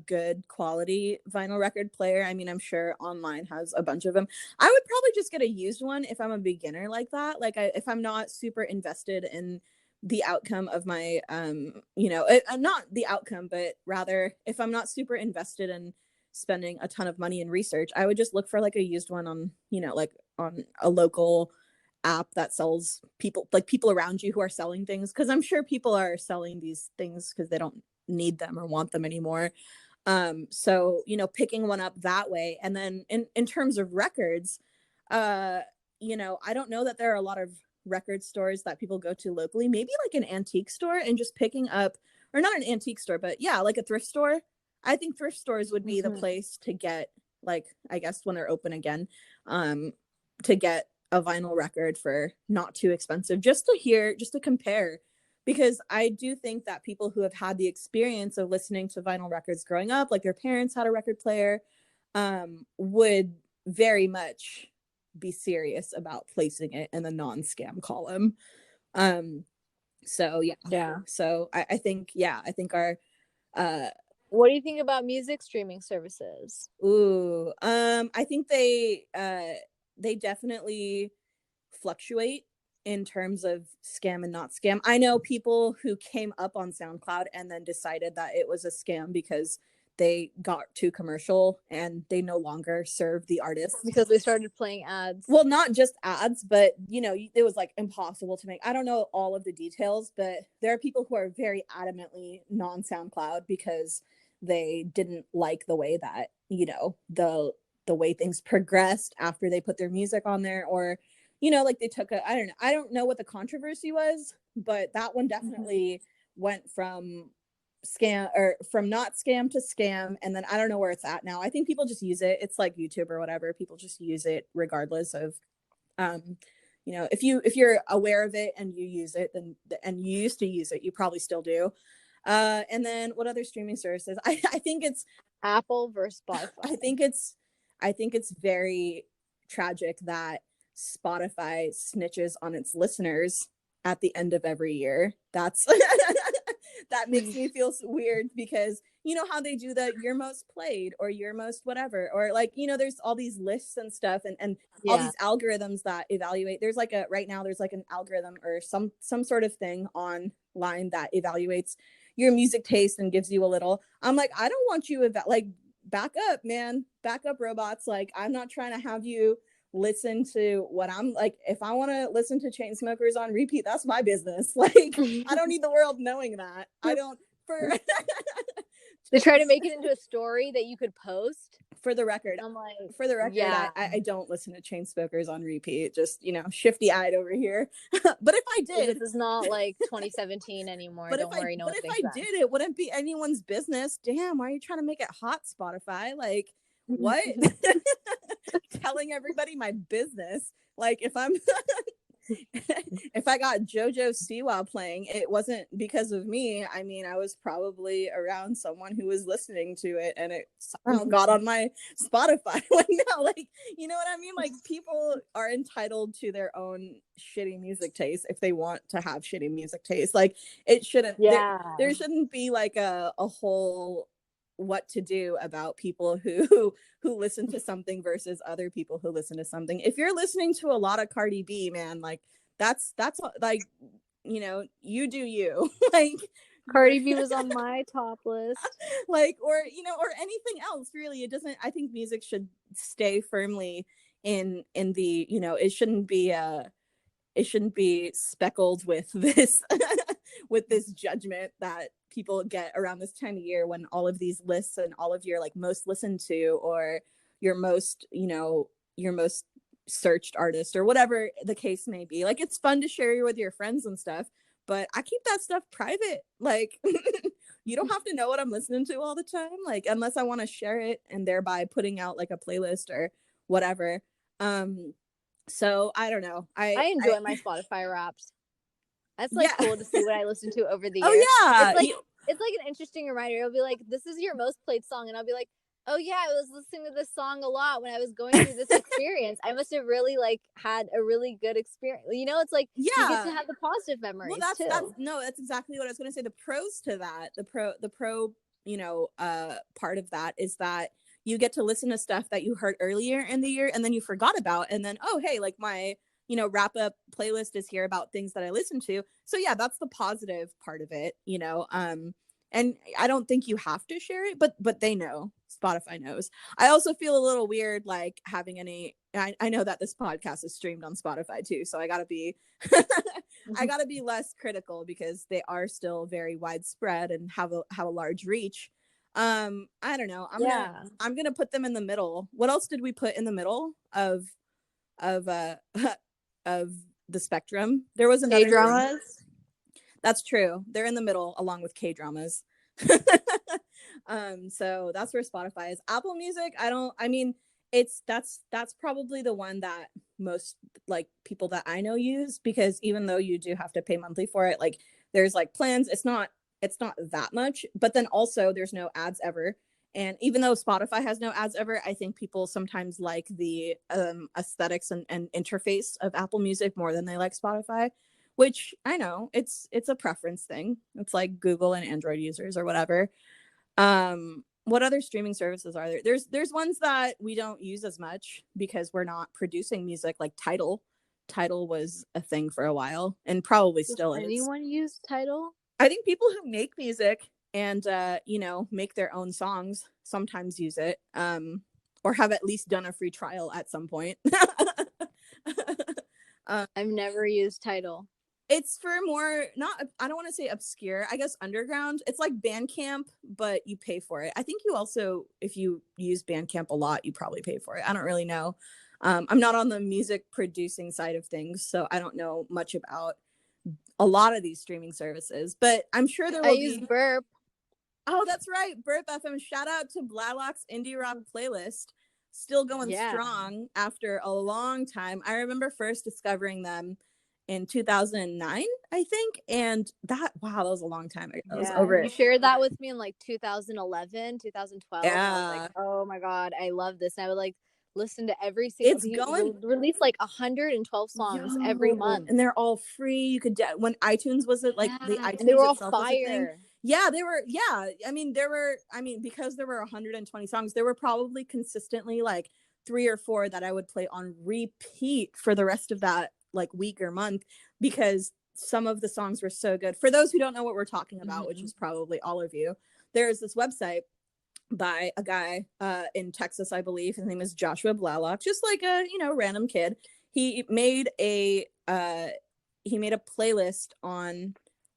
good quality vinyl record player. I mean, I'm sure online has a bunch of them. I would probably just get a used one if I'm a beginner like that. Like, if I'm not super invested in the outcome of my not the outcome, but rather if I'm not super invested in spending a ton of money in research, I would just look for like a used one on like on a local app that sells, people around you who are selling things, because I'm sure people are selling these things because they don't need them or want them anymore. So picking one up that way. And then in terms of records, I don't know that there are a lot of record stores that people go to locally. Maybe like an antique store, and just picking up, or not an antique store, but yeah, like a thrift store. I think thrift stores would be the place to get, like, I guess when they're open again, to get a vinyl record for not too expensive, just to compare. Because I do think that people who have had the experience of listening to vinyl records growing up, like their parents had a record player, would very much be serious about placing it in the non-scam column. So yeah. So I think our what do you think about music streaming services? I think they definitely fluctuate in terms of scam and not scam. I know people who came up on SoundCloud and then decided that it was a scam because they got too commercial and they no longer serve the artists because they started playing ads. Well, not just ads, but it was like impossible to make. I don't know all of the details, but there are people who are very adamantly non SoundCloud because they didn't like the way that the way things progressed after they put their music on there, or like they took I don't know what the controversy was, but that one definitely went from scam, or from not scam to scam, and then I don't know where it's at now. I think people just use it. It's like YouTube or whatever. People just use it regardless of if you're aware of it and you use it, then and you used to use it, you probably still do. And then what other streaming services? I think it's Apple versus Spotify. I think it's very tragic that Spotify snitches on its listeners at the end of every year. That's that makes me feel weird, because you know how they do the your most played or your most whatever, or like, there's all these lists and stuff, and all these algorithms that evaluate. There's like right now there's like an algorithm or some sort of thing online that evaluates your music taste and gives you a little. I'm like, I don't want you like, back up, man, back up, robots. Like, I'm not trying to have you listen to what I'm like. If I want to listen to Chainsmokers on repeat, that's my business. Like, I don't need the world knowing that. I don't. They try to make it into a story that you could post. For the record, I'm like, yeah. I don't listen to Chainsmokers on repeat. Just, shifty eyed over here. But if I did, this is not like 2017 anymore. But don't worry, no one thinks that. But if I did, it wouldn't be anyone's business. Damn, why are you trying to make it hot, Spotify? Like, what? Telling everybody my business. Like, if I'm if I got JoJo Siwa playing, it wasn't because of me. I mean, I was probably around someone who was listening to it, and it somehow got on my Spotify. Like, no, like, you know what I mean? Like, people are entitled to their own shitty music taste if they want to have shitty music taste. Like, it shouldn't. There shouldn't be like a whole what to do about people who listen to something versus other people who listen to something. If you're listening to a lot of Cardi B, man, like, that's like, you do you. Like, Cardi B was on my top list. Like, or anything else, really. It doesn't. I think music should stay firmly in the, it shouldn't be speckled with this with this judgment that people get around this time of year, when all of these lists and all of your like most listened to, or your most searched artist, or whatever the case may be. Like, it's fun to share with your friends and stuff, but I keep that stuff private. Like, you don't have to know what I'm listening to all the time, like, unless I want to share it and thereby putting out like a playlist or whatever. So I don't know. I enjoy my Spotify Wraps. That's like cool to see what I listen to over the year. Oh yeah, it's like an interesting reminder. It'll be like, this is your most played song, and I'll be like, oh yeah, I was listening to this song a lot when I was going through this experience. I must have really like had a really good experience. It's like, you get to have the positive memories. Well, that's exactly what I was going to say. The pros to that, the pro part of that is that you get to listen to stuff that you heard earlier in the year and then you forgot about, and then, oh hey, like, my wrap up playlist is here about things that I listen to. So yeah, that's the positive part of it, and I don't think you have to share it, but they know. Spotify knows. I also feel a little weird, like, having any. I know that this podcast is streamed on Spotify too, so I gotta be, I gotta be less critical, because they are still very widespread and have a large reach. I don't know. I'm gonna put them in the middle. What else did we put in the middle of of the spectrum? There was another K-dramas. That's true. They're in the middle along with K-dramas. So that's where Spotify is. Apple Music, that's probably the one that most like people that I know use, because even though you do have to pay monthly for it, like, there's like plans, it's not that much, but then also there's no ads ever. And even though Spotify has no ads ever, I think people sometimes like the aesthetics and interface of Apple Music more than they like Spotify, which I know it's a preference thing. It's like Google and Android users or whatever. What other streaming services are there? There's ones that we don't use as much because we're not producing music, like Tidal. Tidal was a thing for a while and probably still is. Anyone use Tidal? I think people who make music and make their own songs sometimes use it, or have at least done a free trial at some point. I've never used Tidal. It's for more, I don't want to say obscure, I guess underground. It's like Bandcamp, but you pay for it. I think you also, if you use Bandcamp a lot, you probably pay for it. I don't really know. I'm not on the music producing side of things, so I don't know much about a lot of these streaming services, but I'm sure there will be. I use Burp. Oh, that's right. Burp FM. Shout out to Bladlock's Indie Rock playlist. still going Yeah. strong after a long time. I remember first discovering them in 2009, I think, and that was a long time ago. I was over You it. shared that with me in like 2011, 2012, and I was Yeah. like, oh my god, I love this. And I would like listen to every single. It's He going released like 112 songs every month. and they're all free. You could when iTunes was it, like the Yeah, and they iTunes were all itself was a thing. fire. Yeah, they were. Yeah, I mean, because there were 120 songs, there were probably consistently like 3 or 4 that I would play on repeat for the rest of that like week or month, because some of the songs were so good. For those who don't know what we're talking about, which is probably all of you, there is this website by a guy in Texas, I believe. His name is Joshua Blalock, just like a random kid. He made a playlist online.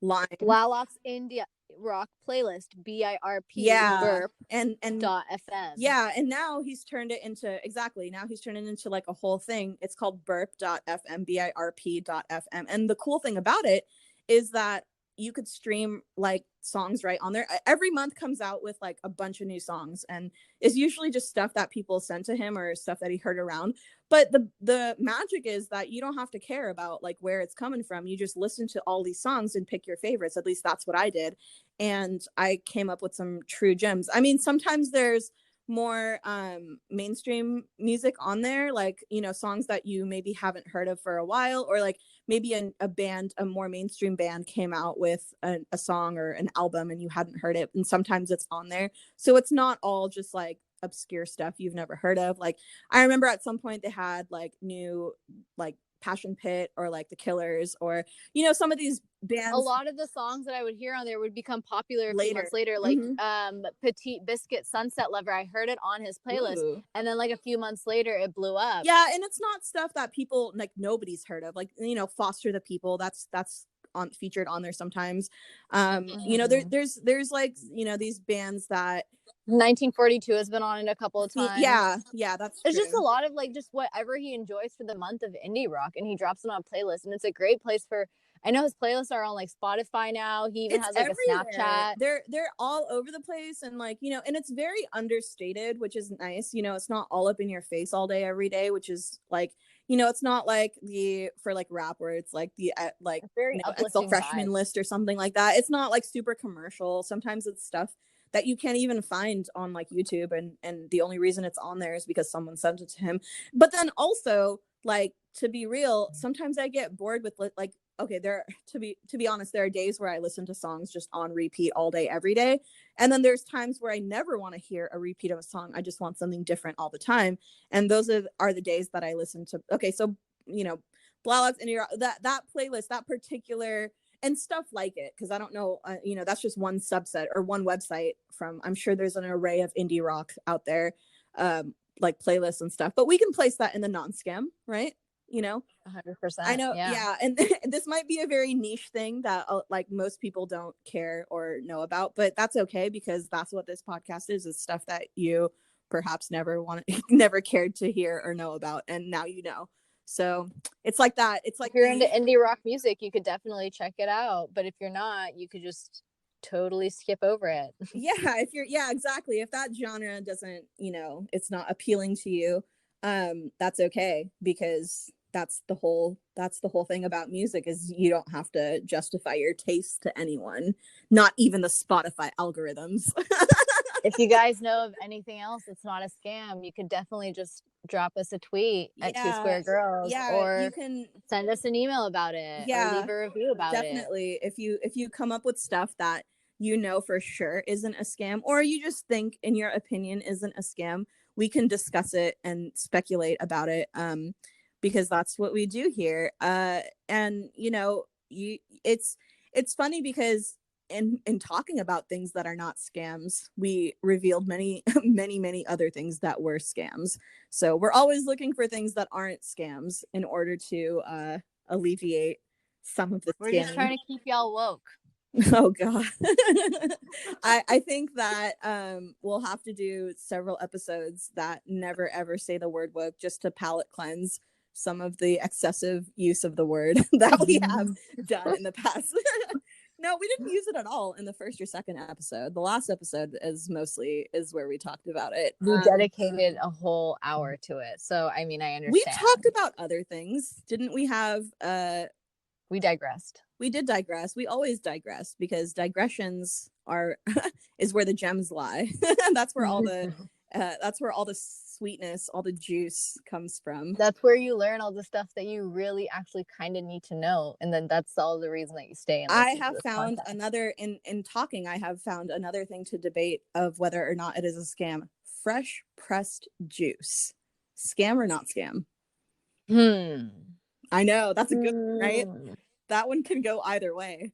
Blalock's Indie Rock playlist, BIRP, Yeah, burp and .fm. yeah, and now he's turned it into like a whole thing. It's called burp.fm, BIRP.fm. And the cool thing about it is that you could stream like songs right on there. Every month comes out with like a bunch of new songs, and it's usually just stuff that people send to him or stuff that he heard around. But the magic is that you don't have to care about like where it's coming from. You just listen to all these songs and pick your favorites. At least that's what I did. And I came up with some true gems. I mean, sometimes there's more mainstream music on there, like songs that you maybe haven't heard of for a while, or like maybe a more mainstream band came out with a song or an album and you hadn't heard it, and sometimes it's on there. So it's not all just like obscure stuff you've never heard of. Like I remember at some point they had like new like Passion Pit or like the Killers, or some of these bands. A lot of the songs that I would hear on there would become popular a few months later, like Petite Biscuit, Sunset Lover. I heard it on his playlist. Ooh. And then like a few months later it blew up. Yeah, and it's not stuff that people like nobody's heard of, like Foster the People, that's on featured on there sometimes. There's like these bands that 1942 has been on it a couple of times. Yeah, that's true. It's just a lot of like just whatever he enjoys for the month of indie rock, and he drops it on a playlist, and it's a great place for. I know his playlists are on like Spotify now. He even has like everywhere. A Snapchat. They're all over the place, and like and it's very understated, which is nice. It's not all up in your face all day every day, which is like it's not like for like rap where it's like the like very Excel freshman list or something like that. It's not like super commercial. Sometimes it's stuff that you can't even find on like YouTube, and the only reason it's on there is because someone sent it to him. But then also, like, to be real, sometimes I get bored with like, okay, to be honest, there are days where I listen to songs just on repeat all day every day, and then there's times where I never want to hear a repeat of a song. I just want something different all the time, and those are the days that I listen to. Okay, so Blalock's Indie Rock, that playlist, that particular and stuff like it, because I don't know, that's just one subset or one website from. I'm sure there's an array of indie rock out there, like playlists and stuff. But we can place that in the non-scam, right? 100%. I know, yeah. And this might be a very niche thing that like most people don't care or know about, but that's okay, because that's what this podcast is stuff that you perhaps never cared to hear or know about, and now you know. So it's like that. It's like if you're into indie rock music, you could definitely check it out. But if you're not, you could just totally skip over it. Yeah, exactly. If that genre doesn't, it's not appealing to you, that's okay, because that's the whole thing about music, is you don't have to justify your taste to anyone, not even the Spotify algorithms. If you guys know of anything else that's not a scam, you could definitely just drop us a tweet at Two Square Girls, or you can send us an email about it, or leave a review about it. Definitely. If you come up with stuff that for sure isn't a scam, or you just think in your opinion isn't a scam, we can discuss it and speculate about it, because that's what we do here. And it's funny because in talking about things that are not scams, we revealed many many other things that were scams. So we're always looking for things that aren't scams in order to alleviate some of the we're just trying to keep y'all woke. Oh god. I think that we'll have to do several episodes that never ever say the word woke, just to palate cleanse some of the excessive use of the word that we have done in the past. No, we didn't use it at all in the first or second episode. The last episode is where we talked about it. We dedicated a whole hour to it. So, I mean, I understand. We talked about other things. Didn't we have we digressed. We did digress. We always digress because digressions are is where the gems lie. That's where all the sweetness, all the juice comes from. That's where you learn all the stuff that you really actually kind of need to know, and then that's all the reason that you stay. And I have found another in talking. I have found another thing to debate of whether or not it is a scam. Fresh pressed juice, scam or not scam? I know that's a good one, right? That one can go either way.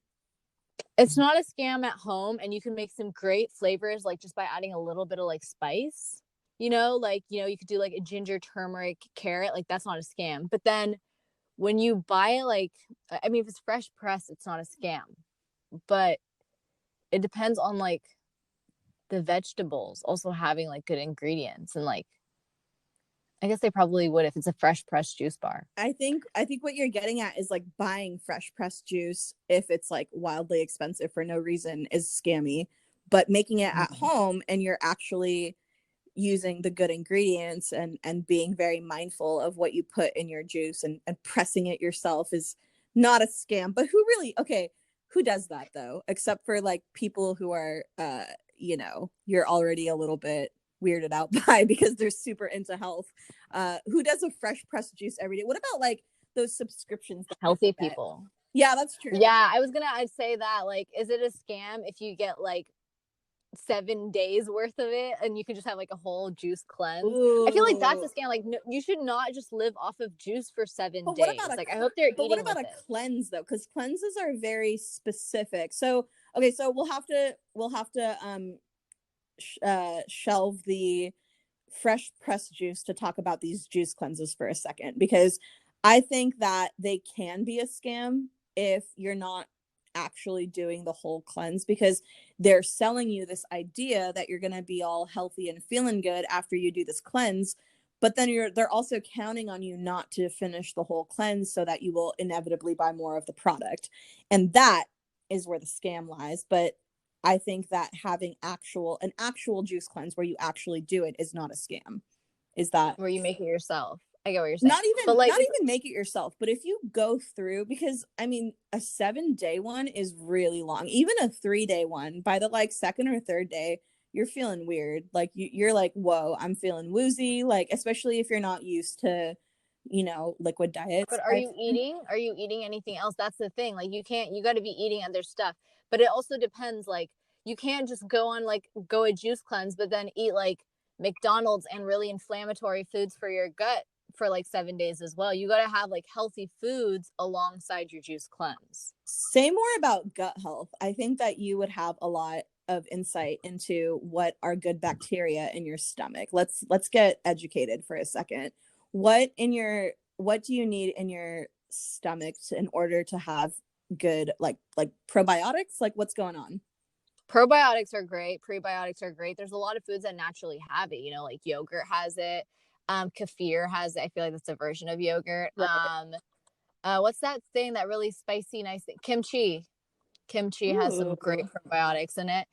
It's not a scam at home, and you can make some great flavors, like just by adding a little bit of like spice. You could do like a ginger, turmeric, carrot. Like that's not a scam. But then when you buy if it's fresh pressed, it's not a scam. But it depends on like the vegetables also having like good ingredients, and like I guess they probably would if it's a fresh pressed juice bar. I think what you're getting at is like buying fresh pressed juice if it's like wildly expensive for no reason is scammy, but making it at home and you're actually using the good ingredients and being very mindful of what you put in your juice and pressing it yourself is not a scam. But who does that though? Except for like people who are you're already a little bit weirded out by because they're super into health. Who does a fresh pressed juice every day? What about like those subscriptions that healthy people? Yeah, that's true. Yeah, I'd say that, like, is it a scam if you get like 7 days worth of it and you can just have like a whole juice cleanse? Ooh. I feel like that's a scam. Like, no, you should not just live off of juice for 7 days. Like, I hope they're eating. But what about a cleanse though? Because cleanses are very specific. So we'll have to shelve the fresh pressed juice to talk about these juice cleanses for a second, because I think that they can be a scam if you're not actually doing the whole cleanse, because they're selling you this idea that you're going to be all healthy and feeling good after you do this cleanse, but then they're also counting on you not to finish the whole cleanse so that you will inevitably buy more of the product, and that is where the scam lies. But I think that having an actual juice cleanse where you actually do it is not a scam. Is that where you make it yourself? I get what you're saying. Not even make it yourself, but if you go through, because I mean, a 7-day one is really long. Even a 3-day one, by the like second or third day, you're feeling weird. Like you're like, whoa, I'm feeling woozy. Like, especially if you're not used to, liquid diets. But are you eating anything else? That's the thing. Like you got to be eating other stuff. But it also depends. Like you can't just go a juice cleanse, but then eat like McDonald's and really inflammatory foods for your gut for like 7 days as well. You got to have like healthy foods alongside your juice cleanse. Say more about gut health. I think that you would have a lot of insight into what are good bacteria in your stomach. Let's get educated for a second. What do you need in your stomach in order to have good like probiotics? Like what's going on? Probiotics are great. Prebiotics are great. There's a lot of foods that naturally have it, like yogurt has it. Kefir has it. I feel like that's a version of yogurt. Right. What's that thing, that really spicy nice thing? Kimchi has some great probiotics in it.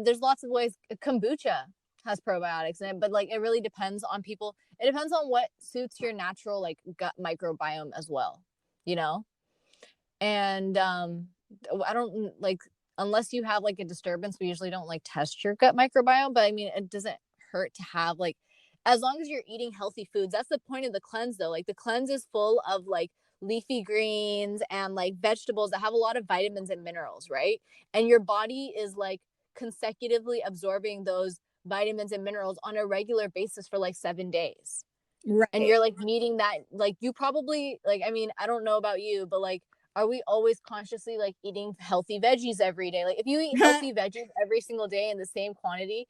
There's lots of ways. Kombucha has probiotics in it, but like it really depends on people. It depends on what suits your natural like gut microbiome as well, and I don't like, unless you have like a disturbance, we usually don't like test your gut microbiome, but I mean, it doesn't hurt to have like, as long as you're eating healthy foods. That's the point of the cleanse though. Like the cleanse is full of like leafy greens and like vegetables that have a lot of vitamins and minerals, right? And your body is like consecutively absorbing those vitamins and minerals on a regular basis for like 7 days. Right. And you're like meeting that, like you probably like, I mean, I don't know about you, but like, are we always consciously like eating healthy veggies every day? Like if you eat healthy veggies every single day in the same quantity,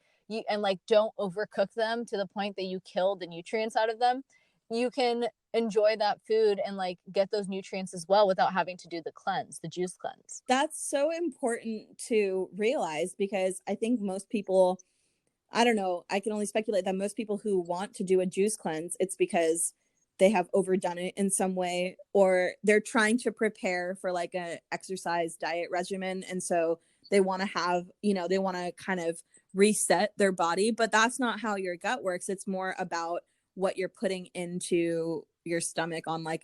and like don't overcook them to the point that you kill the nutrients out of them, you can enjoy that food and like get those nutrients as well without having to do the juice cleanse. That's so important to realize, because I think most people, I don't know, I can only speculate that most people who want to do a juice cleanse, it's because they have overdone it in some way, or they're trying to prepare for like a exercise diet regimen, and so they want to have, they want to kind of reset their body, but that's not how your gut works. It's more about what you're putting into your stomach on like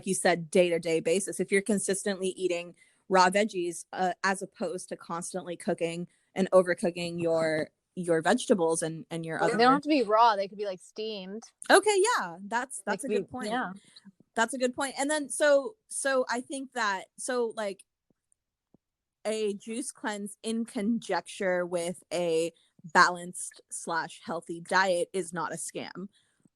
you said, day-to-day basis. If you're consistently eating raw veggies, as opposed to constantly cooking and overcooking your vegetables and your They other. don't have to be raw. They could be like steamed. Okay, yeah, that's a good point. Yeah. That's a good point. And then so I think that, so like a juice cleanse in conjecture with a balanced slash healthy diet is not a scam,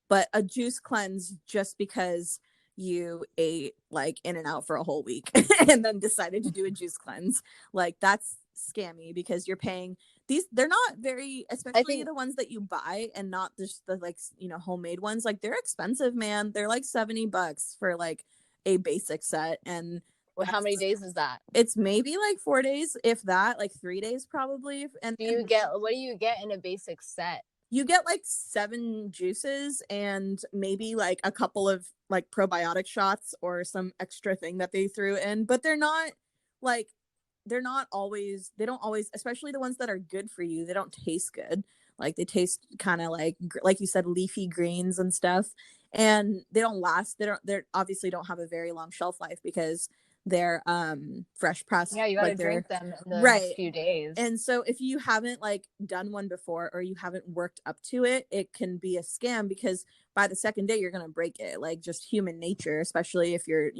but a juice cleanse just because you ate like In-N-Out for a whole week and then decided to do a juice cleanse, like that's scammy, because you're paying these, they're not very, especially the ones that you buy and not just the like, homemade ones, like they're expensive, man. They're like $70 for like a basic set. And how many days is that? It's maybe like 4 days, if that, like 3 days probably. And what do you get in a basic set? You get like 7 juices and maybe like a couple of like probiotic shots or some extra thing that they threw in, but they're not always, they don't always, especially the ones that are good for you, they don't taste good. Like they taste kind of like you said, leafy greens and stuff, and they don't last. They're obviously don't have a very long shelf life because they're fresh pressed. Yeah, you gotta drink them in the right next few days. And so if you haven't like done one before, or you haven't worked up to it, it can be a scam, because by the second day you're gonna break it. Like just human nature, especially if you're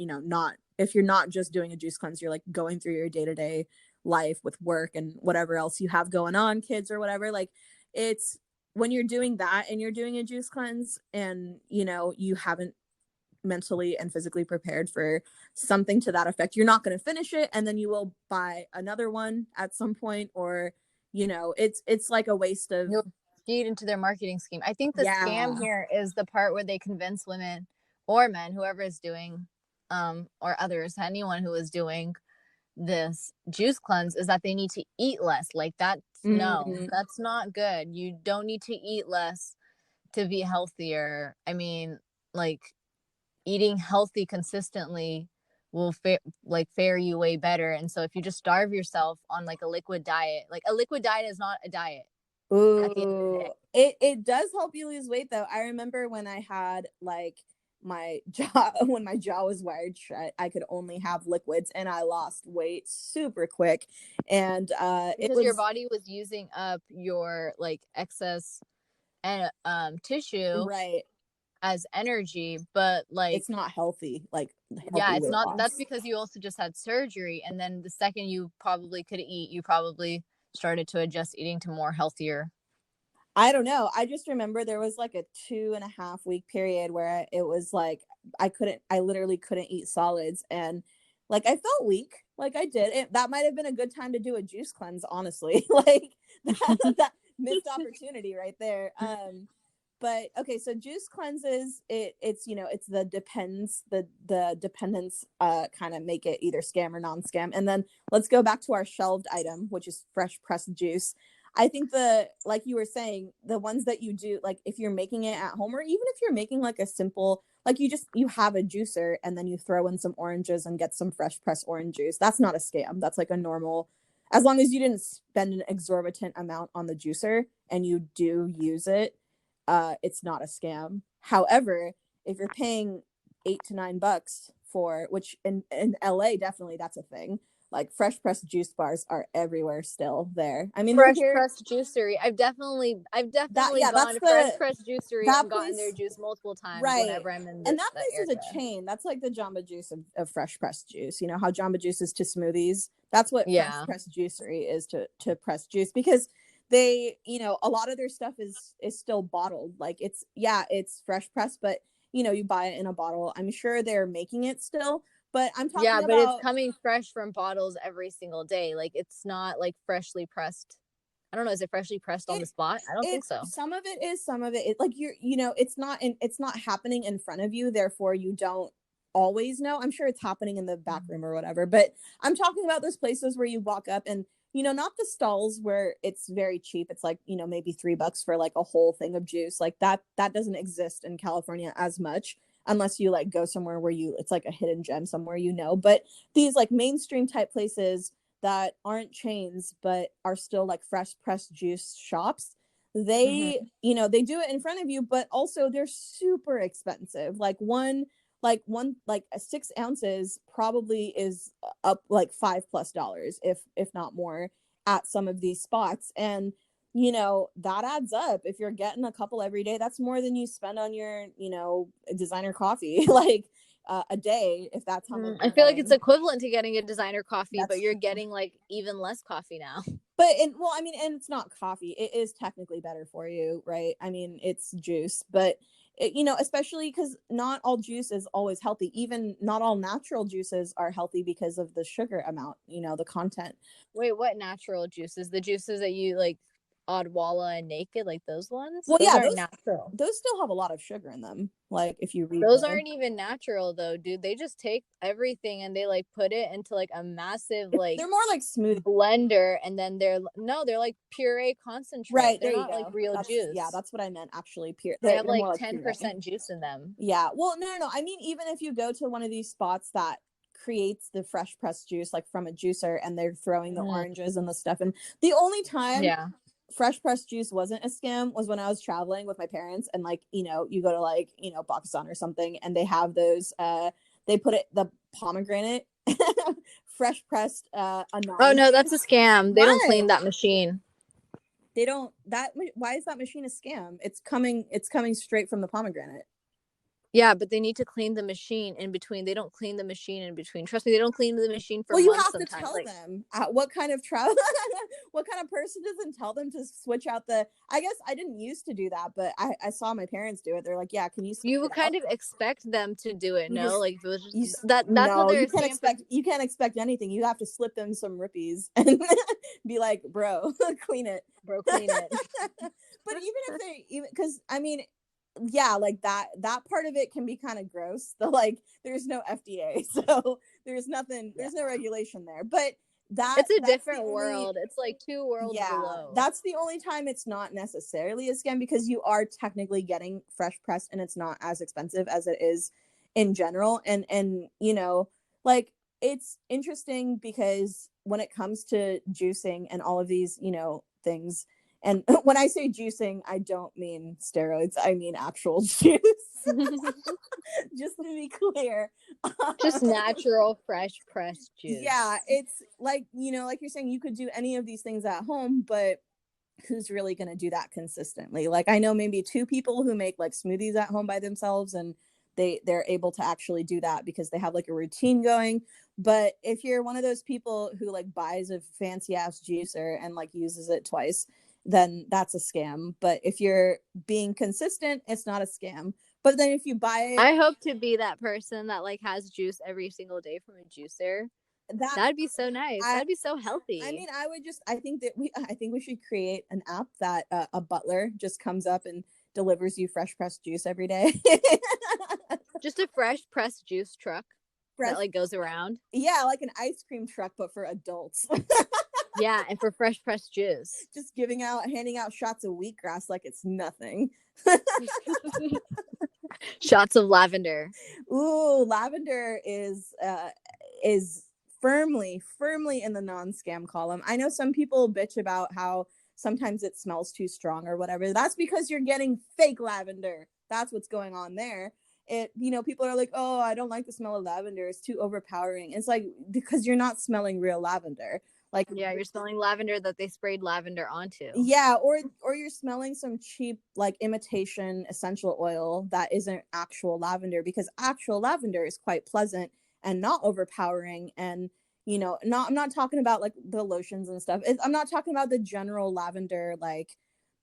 not just doing a juice cleanse, you're like going through your day-to-day life with work and whatever else you have going on, kids or whatever. Like it's when you're doing that and you're doing a juice cleanse and you haven't mentally and physically prepared for something to that effect, you're not going to finish it, and then you will buy another one at some point, or it's like a waste of. You'll feed into their marketing scheme. I think the scam here is the part where they convince women or men, whoever is doing or others, anyone who is doing this juice cleanse, is that they need to eat less. Like that's no, that's not good. You don't need to eat less to be healthier. I mean, like eating healthy consistently will fare you way better. And so if you just starve yourself on like a liquid diet is not a diet. Ooh, it does help you lose weight though. I remember when I had like my jaw, when my jaw was wired shut, I could only have liquids, and I lost weight super quick. And because your body was using up your like excess and tissue, right, as energy, but like it's not healthy. Like it's not. That's because you also just had surgery, and then the second you probably could eat, you probably started to adjust eating to more healthier. I don't know. I just remember there was like a 2.5 week period where it was like I literally couldn't eat solids, and like I felt weak. Like I did. That might have been a good time to do a juice cleanse, honestly. Like that missed opportunity right there. But okay, so juice cleanses, it's it's the dependence kind of make it either scam or non-scam. And then let's go back to our shelved item, which is fresh pressed juice. I think like you were saying, the ones that you do, like if you're making it at home, or even if you're making like a simple, like you have a juicer and then you throw in some oranges and get some fresh pressed orange juice, that's not a scam. That's like a normal, as long as you didn't spend an exorbitant amount on the juicer and you do use it, it's not a scam. However, if you're paying $8 to $9 for, which in LA definitely that's a thing, like fresh pressed juice bars are everywhere still there. I mean, fresh pressed juicery. I've definitely gone to fresh pressed juicery and gotten their juice multiple times, right, whenever I'm in. And that place is a chain. That's like the Jamba Juice of fresh pressed juice. You know how Jamba Juice is to smoothies? That's what fresh pressed juicery is to pressed juice, because they, a lot of their stuff is still bottled. Like it's fresh pressed, but you buy it in a bottle. I'm sure they're making it still, but I'm talking about, it's coming fresh from bottles every single day. Like it's not like freshly pressed. I don't know. Is it freshly pressed on the spot? I don't think so. Some of it is, some of it like it's not happening in front of you. Therefore you don't always know. I'm sure it's happening in the back room or whatever, but I'm talking about those places where you walk up and, not the stalls where it's very cheap. It's like, maybe $3 for like a whole thing of juice. Like that doesn't exist in California as much. unless you like go somewhere where it's like a hidden gem somewhere, but these like mainstream type places that aren't chains but are still like fresh pressed juice shops, they they do it in front of you, but also they're super expensive. Like a 6 ounces probably is up like $5+ if not more at some of these spots. And that adds up. If you're getting a couple every day, that's more than you spend on your designer coffee like a day, if that's how much I feel like it's equivalent to getting a designer coffee, but you're true. getting like even less coffee now. But and it's not coffee. It is technically better for you, right? I mean, it's juice, but especially because not all juice is always healthy. Even not all natural juices are healthy because of the sugar amount, the content. Wait, what natural juices? The juices that you like, Odwalla and Naked, like those ones? Well, those yeah, aren't natural. those still have a lot of sugar in them. Like if you read Those aren't even natural though, dude. They just take everything and they like put it into like a massive like they're more like smoothie blender, and then they're like puree concentrate. Right, They're there you not like go. real juice. Yeah, that's what I meant actually. They have they're like more like 10% juice in them. Yeah. Well, no. I mean, even if you go to one of these spots that creates the fresh pressed juice like from a juicer, and they're throwing the oranges and the stuff, and the only time fresh pressed juice wasn't a scam was when I was traveling with my parents, and like you go to like Pakistan or something, and they have those they put the pomegranate fresh pressed oh no, that's a scam. They don't clean that machine. They don't. Why is that machine a scam? It's coming straight from the pomegranate. Yeah, but they need to clean the machine in between. They don't clean the machine in between. Trust me, they don't clean the machine for months. You have sometimes. to tell them what kind of what kind of person doesn't tell them to switch out the. I guess I didn't used to do that, but I saw my parents do it. They're like, yeah, can you? You would kind of expect them to do it, no? Like if it was just that's no, what they're. You can't expect anything. You have to slip them some rippies and be like, bro, clean it, bro, clean it. But because I mean. Yeah, like that part of it can be kind of gross. There's no FDA, so there's nothing, there's no regulation there. But it's a different world. It's like two worlds below. That's the only time it's not necessarily a scam, because you are technically getting fresh pressed and it's not as expensive as it is in general. And like it's interesting because when it comes to juicing and all of these things. And when I say juicing, I don't mean steroids. I mean actual juice. Just to be clear. Just natural, fresh pressed juice. Yeah, it's like, like you're saying, you could do any of these things at home, but who's really going to do that consistently? Like, I know maybe 2 people who make like smoothies at home by themselves, and they're able to actually do that because they have like a routine going. But if you're one of those people who like buys a fancy ass juicer and like uses it twice, then that's a scam. But if you're being consistent, it's not a scam. But then if you buy it, I hope to be that person that like has juice every single day from a juicer. That'd be so nice. That'd be so healthy. I mean, I think we should create an app that a butler just comes up and delivers you fresh pressed juice every day. Just a fresh pressed juice truck that like goes around. Yeah, like an ice cream truck, but for adults. Yeah, and for fresh pressed juice. Just handing out shots of wheatgrass like it's nothing. Shots of lavender. Ooh, lavender is firmly in the non-scam column. I know some people bitch about how sometimes it smells too strong or whatever. That's because you're getting fake lavender. That's what's going on there. People are like, oh, I don't like the smell of lavender. It's too overpowering. It's like, because you're not smelling real lavender. Like, yeah, you're smelling lavender that they sprayed lavender onto. Yeah, or you're smelling some cheap like imitation essential oil that isn't actual lavender, because actual lavender is quite pleasant and not overpowering. And I'm not talking about like the lotions and stuff. I'm not talking about the general lavender, like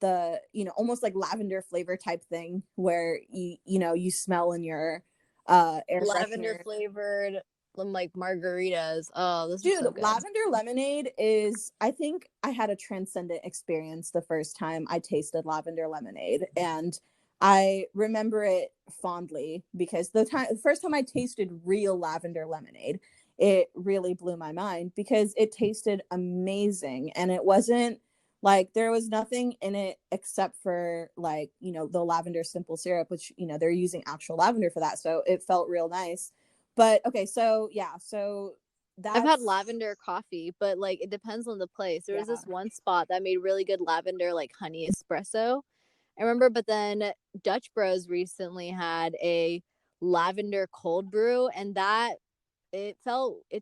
the almost like lavender flavor type thing where you smell in your air lavender freshener. Flavored like margaritas. Oh, this Dude, is so good. lavender lemonade is, I think I had a transcendent experience the first time I tasted lavender lemonade, and I remember it fondly because the first time I tasted real lavender lemonade, it really blew my mind because it tasted amazing, and it wasn't Like there was nothing in it except for like, you know, the lavender simple syrup, which, you know, they're using actual lavender for that. So it felt real nice. But okay, so yeah, so I've had that's lavender coffee, but like it depends on the place. There was yeah. this one spot that made really good lavender like honey espresso. I remember, but then Dutch Bros recently had a lavender cold brew, and that it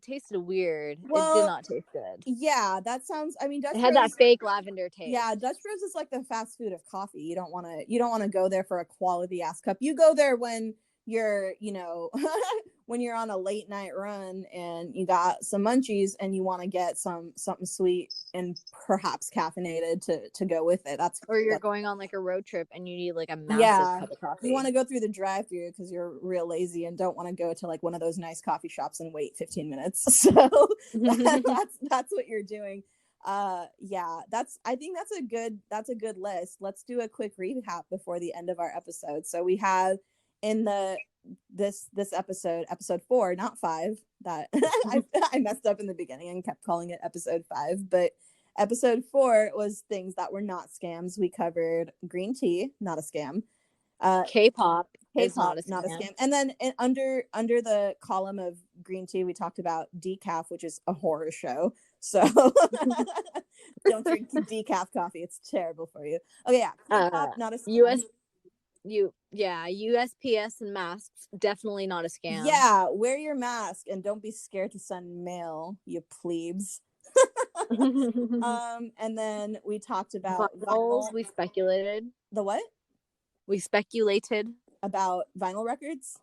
tasted weird. It did Well, not taste good. yeah, that sounds, I mean, It Dutch had that Bros, fake lavender taste. yeah, Dutch Bros is like the fast food of coffee. You don't want to go there for a quality ass cup. You go there when you're, you know, when you're on a late night run and you got some munchies and you want to get something sweet and perhaps caffeinated to go with it. Or you're That's going on like a road trip and you need like a massive yeah. cup of You want coffee. to go through the drive-through because you're real lazy and don't want to go to like one of those nice coffee shops and wait 15 minutes. So that's what you're doing. Yeah, that's, I think that's a good list. Let's do a quick recap before the end of our episode. So we have in the this episode 4, not 5, that I messed up in the beginning and kept calling it episode 5, but episode 4 was things that were not scams. We covered green tea, not a scam. K-pop is K-pop, not a not a scam. scam. And then under the column of green tea, we talked about decaf, which is a horror show. So don't drink decaf coffee; it's terrible for you. Okay, yeah, K-pop, not a scam. US USPS and masks definitely not a scam. Yeah, wear your mask and don't be scared to send mail, you plebes. And then we talked about Vinyls, vinyl. we speculated. The what? We speculated. About vinyl records?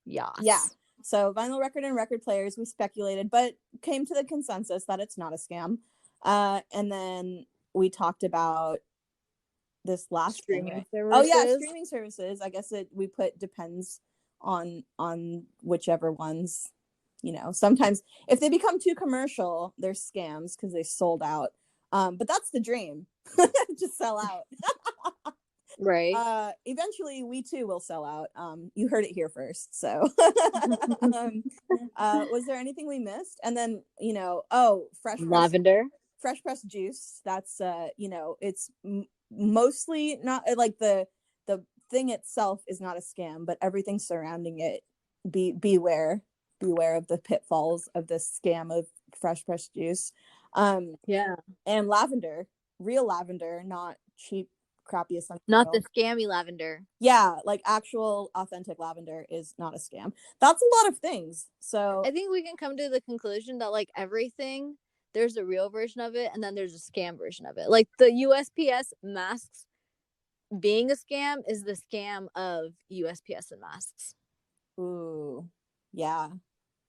Yeah. Yes. So vinyl record and record players, we speculated, but came to the consensus that it's not a scam. And then we talked about this last thing, Streaming right? Oh yeah, services. streaming services. I guess we put depends on whichever ones, you know. Sometimes if they become too commercial, they're scams because they sold out. But that's the dream. Just sell out. Right. Eventually we too will sell out. You heard it here first. So was there anything we missed? And then, you know, oh, Lavender. fresh pressed juice. That's you know, it's mostly not like the thing itself is not a scam, but everything surrounding it. Beware of the pitfalls of the scam of fresh pressed juice. Yeah. And lavender, real lavender, not cheap crappy essential Not the oil. scammy lavender. Yeah, like actual authentic lavender is not a scam. That's a lot of things. So I think we can come to the conclusion that like everything, there's a real version of it and then there's a scam version of it. Like the USPS masks being a scam is the scam of USPS and masks. ooh, yeah.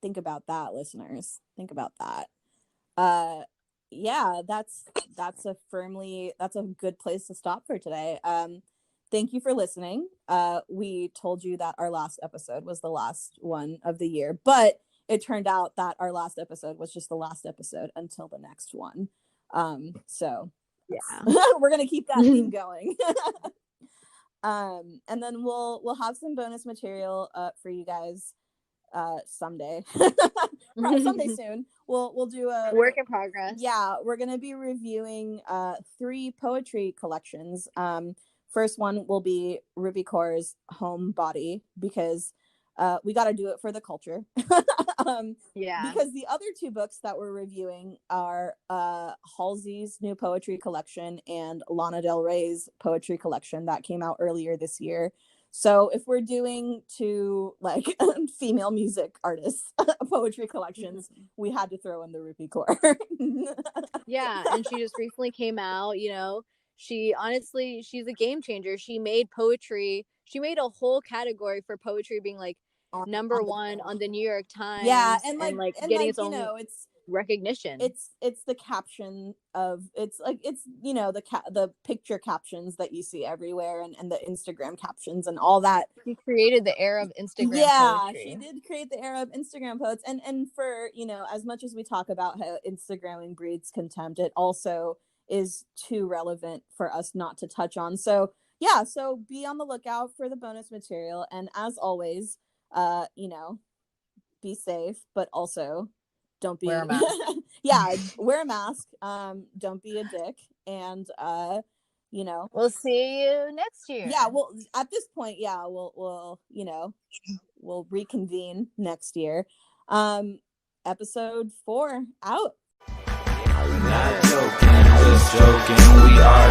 Think about that, listeners. Think about that. Uh yeah, that's a good place to stop for today. Thank you for listening. We told you that our last episode was the last one of the year, but it turned out that our last episode was just the last episode until the next one. So Yeah. we're gonna keep that theme going. And then we'll have some bonus material for you guys someday. Someday soon. We'll do a Work in progress. yeah, we're gonna be reviewing 3 poetry collections. First one will be Ruby Kaur's Homebody because we got to do it for the culture. Yeah. Because the other 2 books that we're reviewing are Halsey's new poetry collection and Lana Del Rey's poetry collection that came out earlier this year. So if we're doing 2 like female music artists poetry collections, we had to throw in the Ruby Kaur. Yeah, and she just recently came out, you know. She's a game changer. She made poetry. She made a whole category for poetry being like number on the 1 on the New York Times. Yeah, and like and getting like its you own know, recognition. it's the caption of it's like it's you know the picture captions that you see everywhere and the Instagram captions and all that. She created the era of Instagram Yeah, poetry. she did create the era of Instagram poets, and for, you know, as much as we talk about how Instagramming breeds contempt, it also is too relevant for us not to touch on. So yeah, so be on the lookout for the bonus material, and as always, you know, be safe, but also don't be Wear a mask. yeah, wear a mask. Don't be a dick. And We'll see you next year. yeah, well, at this point, yeah, we'll we'll reconvene next year. Episode 4 out. Not joking, just joking. We are